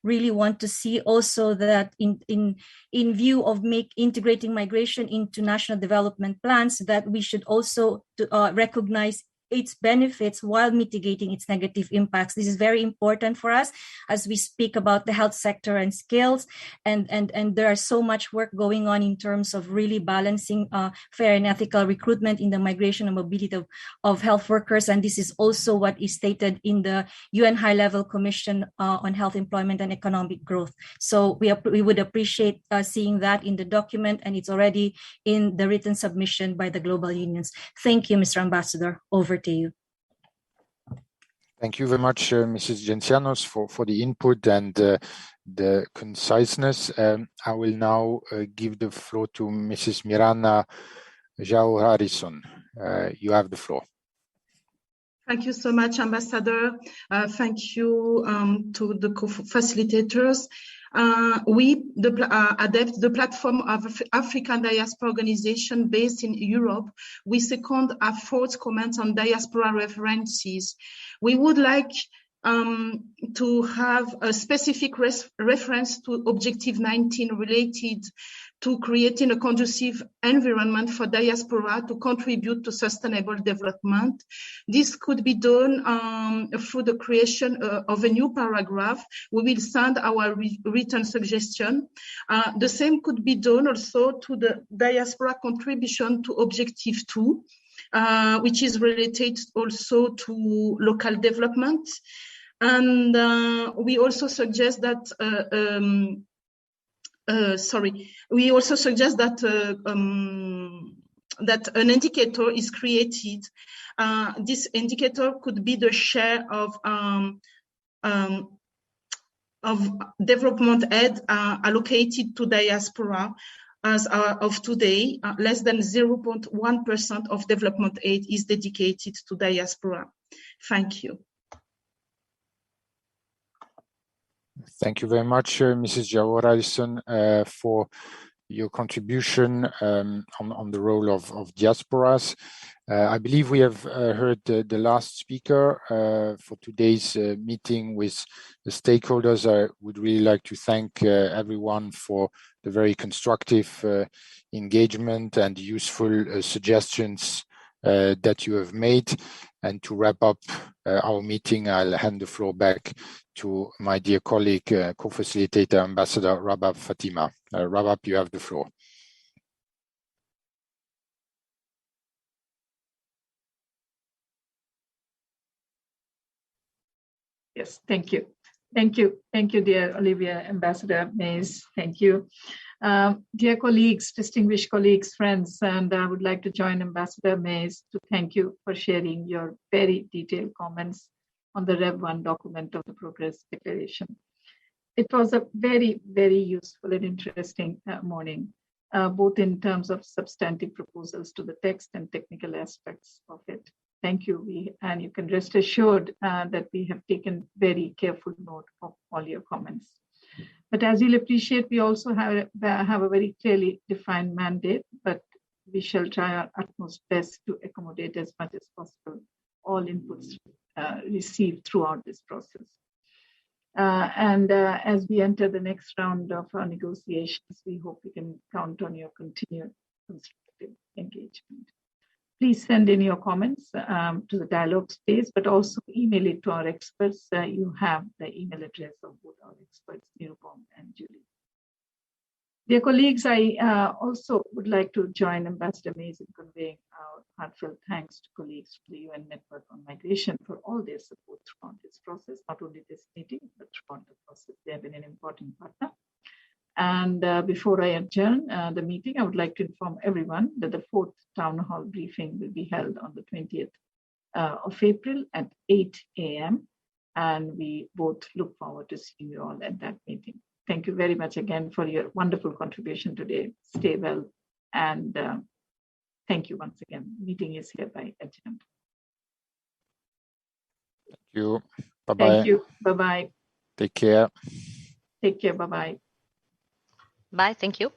really want to see also that in view of integrating migration into national development plans, that we should also recognize its benefits while mitigating its negative impacts. This is very important for us as we speak about the health sector and skills, and there are so much work going on in terms of really balancing fair and ethical recruitment in the migration and mobility of health workers, and this is also what is stated in the UN High-Level Commission on Health, Employment and Economic Growth. So we would appreciate seeing that in the document, and it's already in the written submission by the global unions. Thank you, Mr. Ambassador. Over to you. Thank you very much, Mrs. Gencianos, for the input and the conciseness. I will now give the floor to Mrs. Miranda João Harrison. You have the floor. Thank you so much, Ambassador. Thank you to the co-facilitators. ADEPT, the platform of African diaspora organization based in Europe, we second Ford's comments on diaspora references. We would like to have a specific reference to Objective 19 related to creating a conducive environment for diaspora to contribute to sustainable development. This could be done through the creation of a new paragraph. We will send our written suggestion. The same could be done also to the diaspora contribution to Objective 2, which is related also to local development. And we also suggest that we also suggest that that an indicator is created. This indicator could be the share of development aid allocated to diaspora. As of today, less than 0.1% of development aid is dedicated to diaspora. Thank you. Thank you very much, Mrs. João Harrison, for your contribution on the role of diasporas. I believe we have heard the last speaker for today's meeting with the stakeholders. I would really like to thank everyone for the very constructive engagement and useful suggestions that you have made. And to wrap up our meeting, I'll hand the floor back to my dear colleague, co-facilitator, Ambassador Rabab Fatima. Rabab, you have the floor. Yes, thank you. Thank you. Thank you, dear Olivia, Ambassador Mays. Thank you. Dear colleagues, distinguished colleagues, friends, and I would like to join Ambassador Mays to thank you for sharing your very detailed comments on the Rev 1 document of the Progress Declaration. It was a very, very useful and interesting morning, both in terms of substantive proposals to the text and technical aspects of it. Thank you, and you can rest assured that we have taken very careful note of all your comments. But as you'll appreciate, we also have a very clearly defined mandate, but we shall try our utmost best to accommodate as much as possible all inputs received throughout this process. As we enter the next round of our negotiations, we hope we can count on your continued constructive engagement. Please send in your comments to the dialogue space, but also email it to our experts. You have the email address of both our experts, Nirupam and Julie. Dear colleagues, I also would like to join Ambassador Mays in conveying our heartfelt thanks to colleagues from the UN Network on Migration for all their support throughout this process, not only this meeting, but throughout the process. They have been an important partner. And before I adjourn the meeting, I would like to inform everyone that the 4th Town Hall briefing will be held on the 20th of April at 8 a.m. And we both look forward to seeing you all at that meeting. Thank you very much again for your wonderful contribution today. Stay well. And thank you once again. Meeting is hereby adjourned. Thank you. Bye-bye. Thank you. Bye-bye. Take care. Take care. Bye-bye. Bye. Thank you.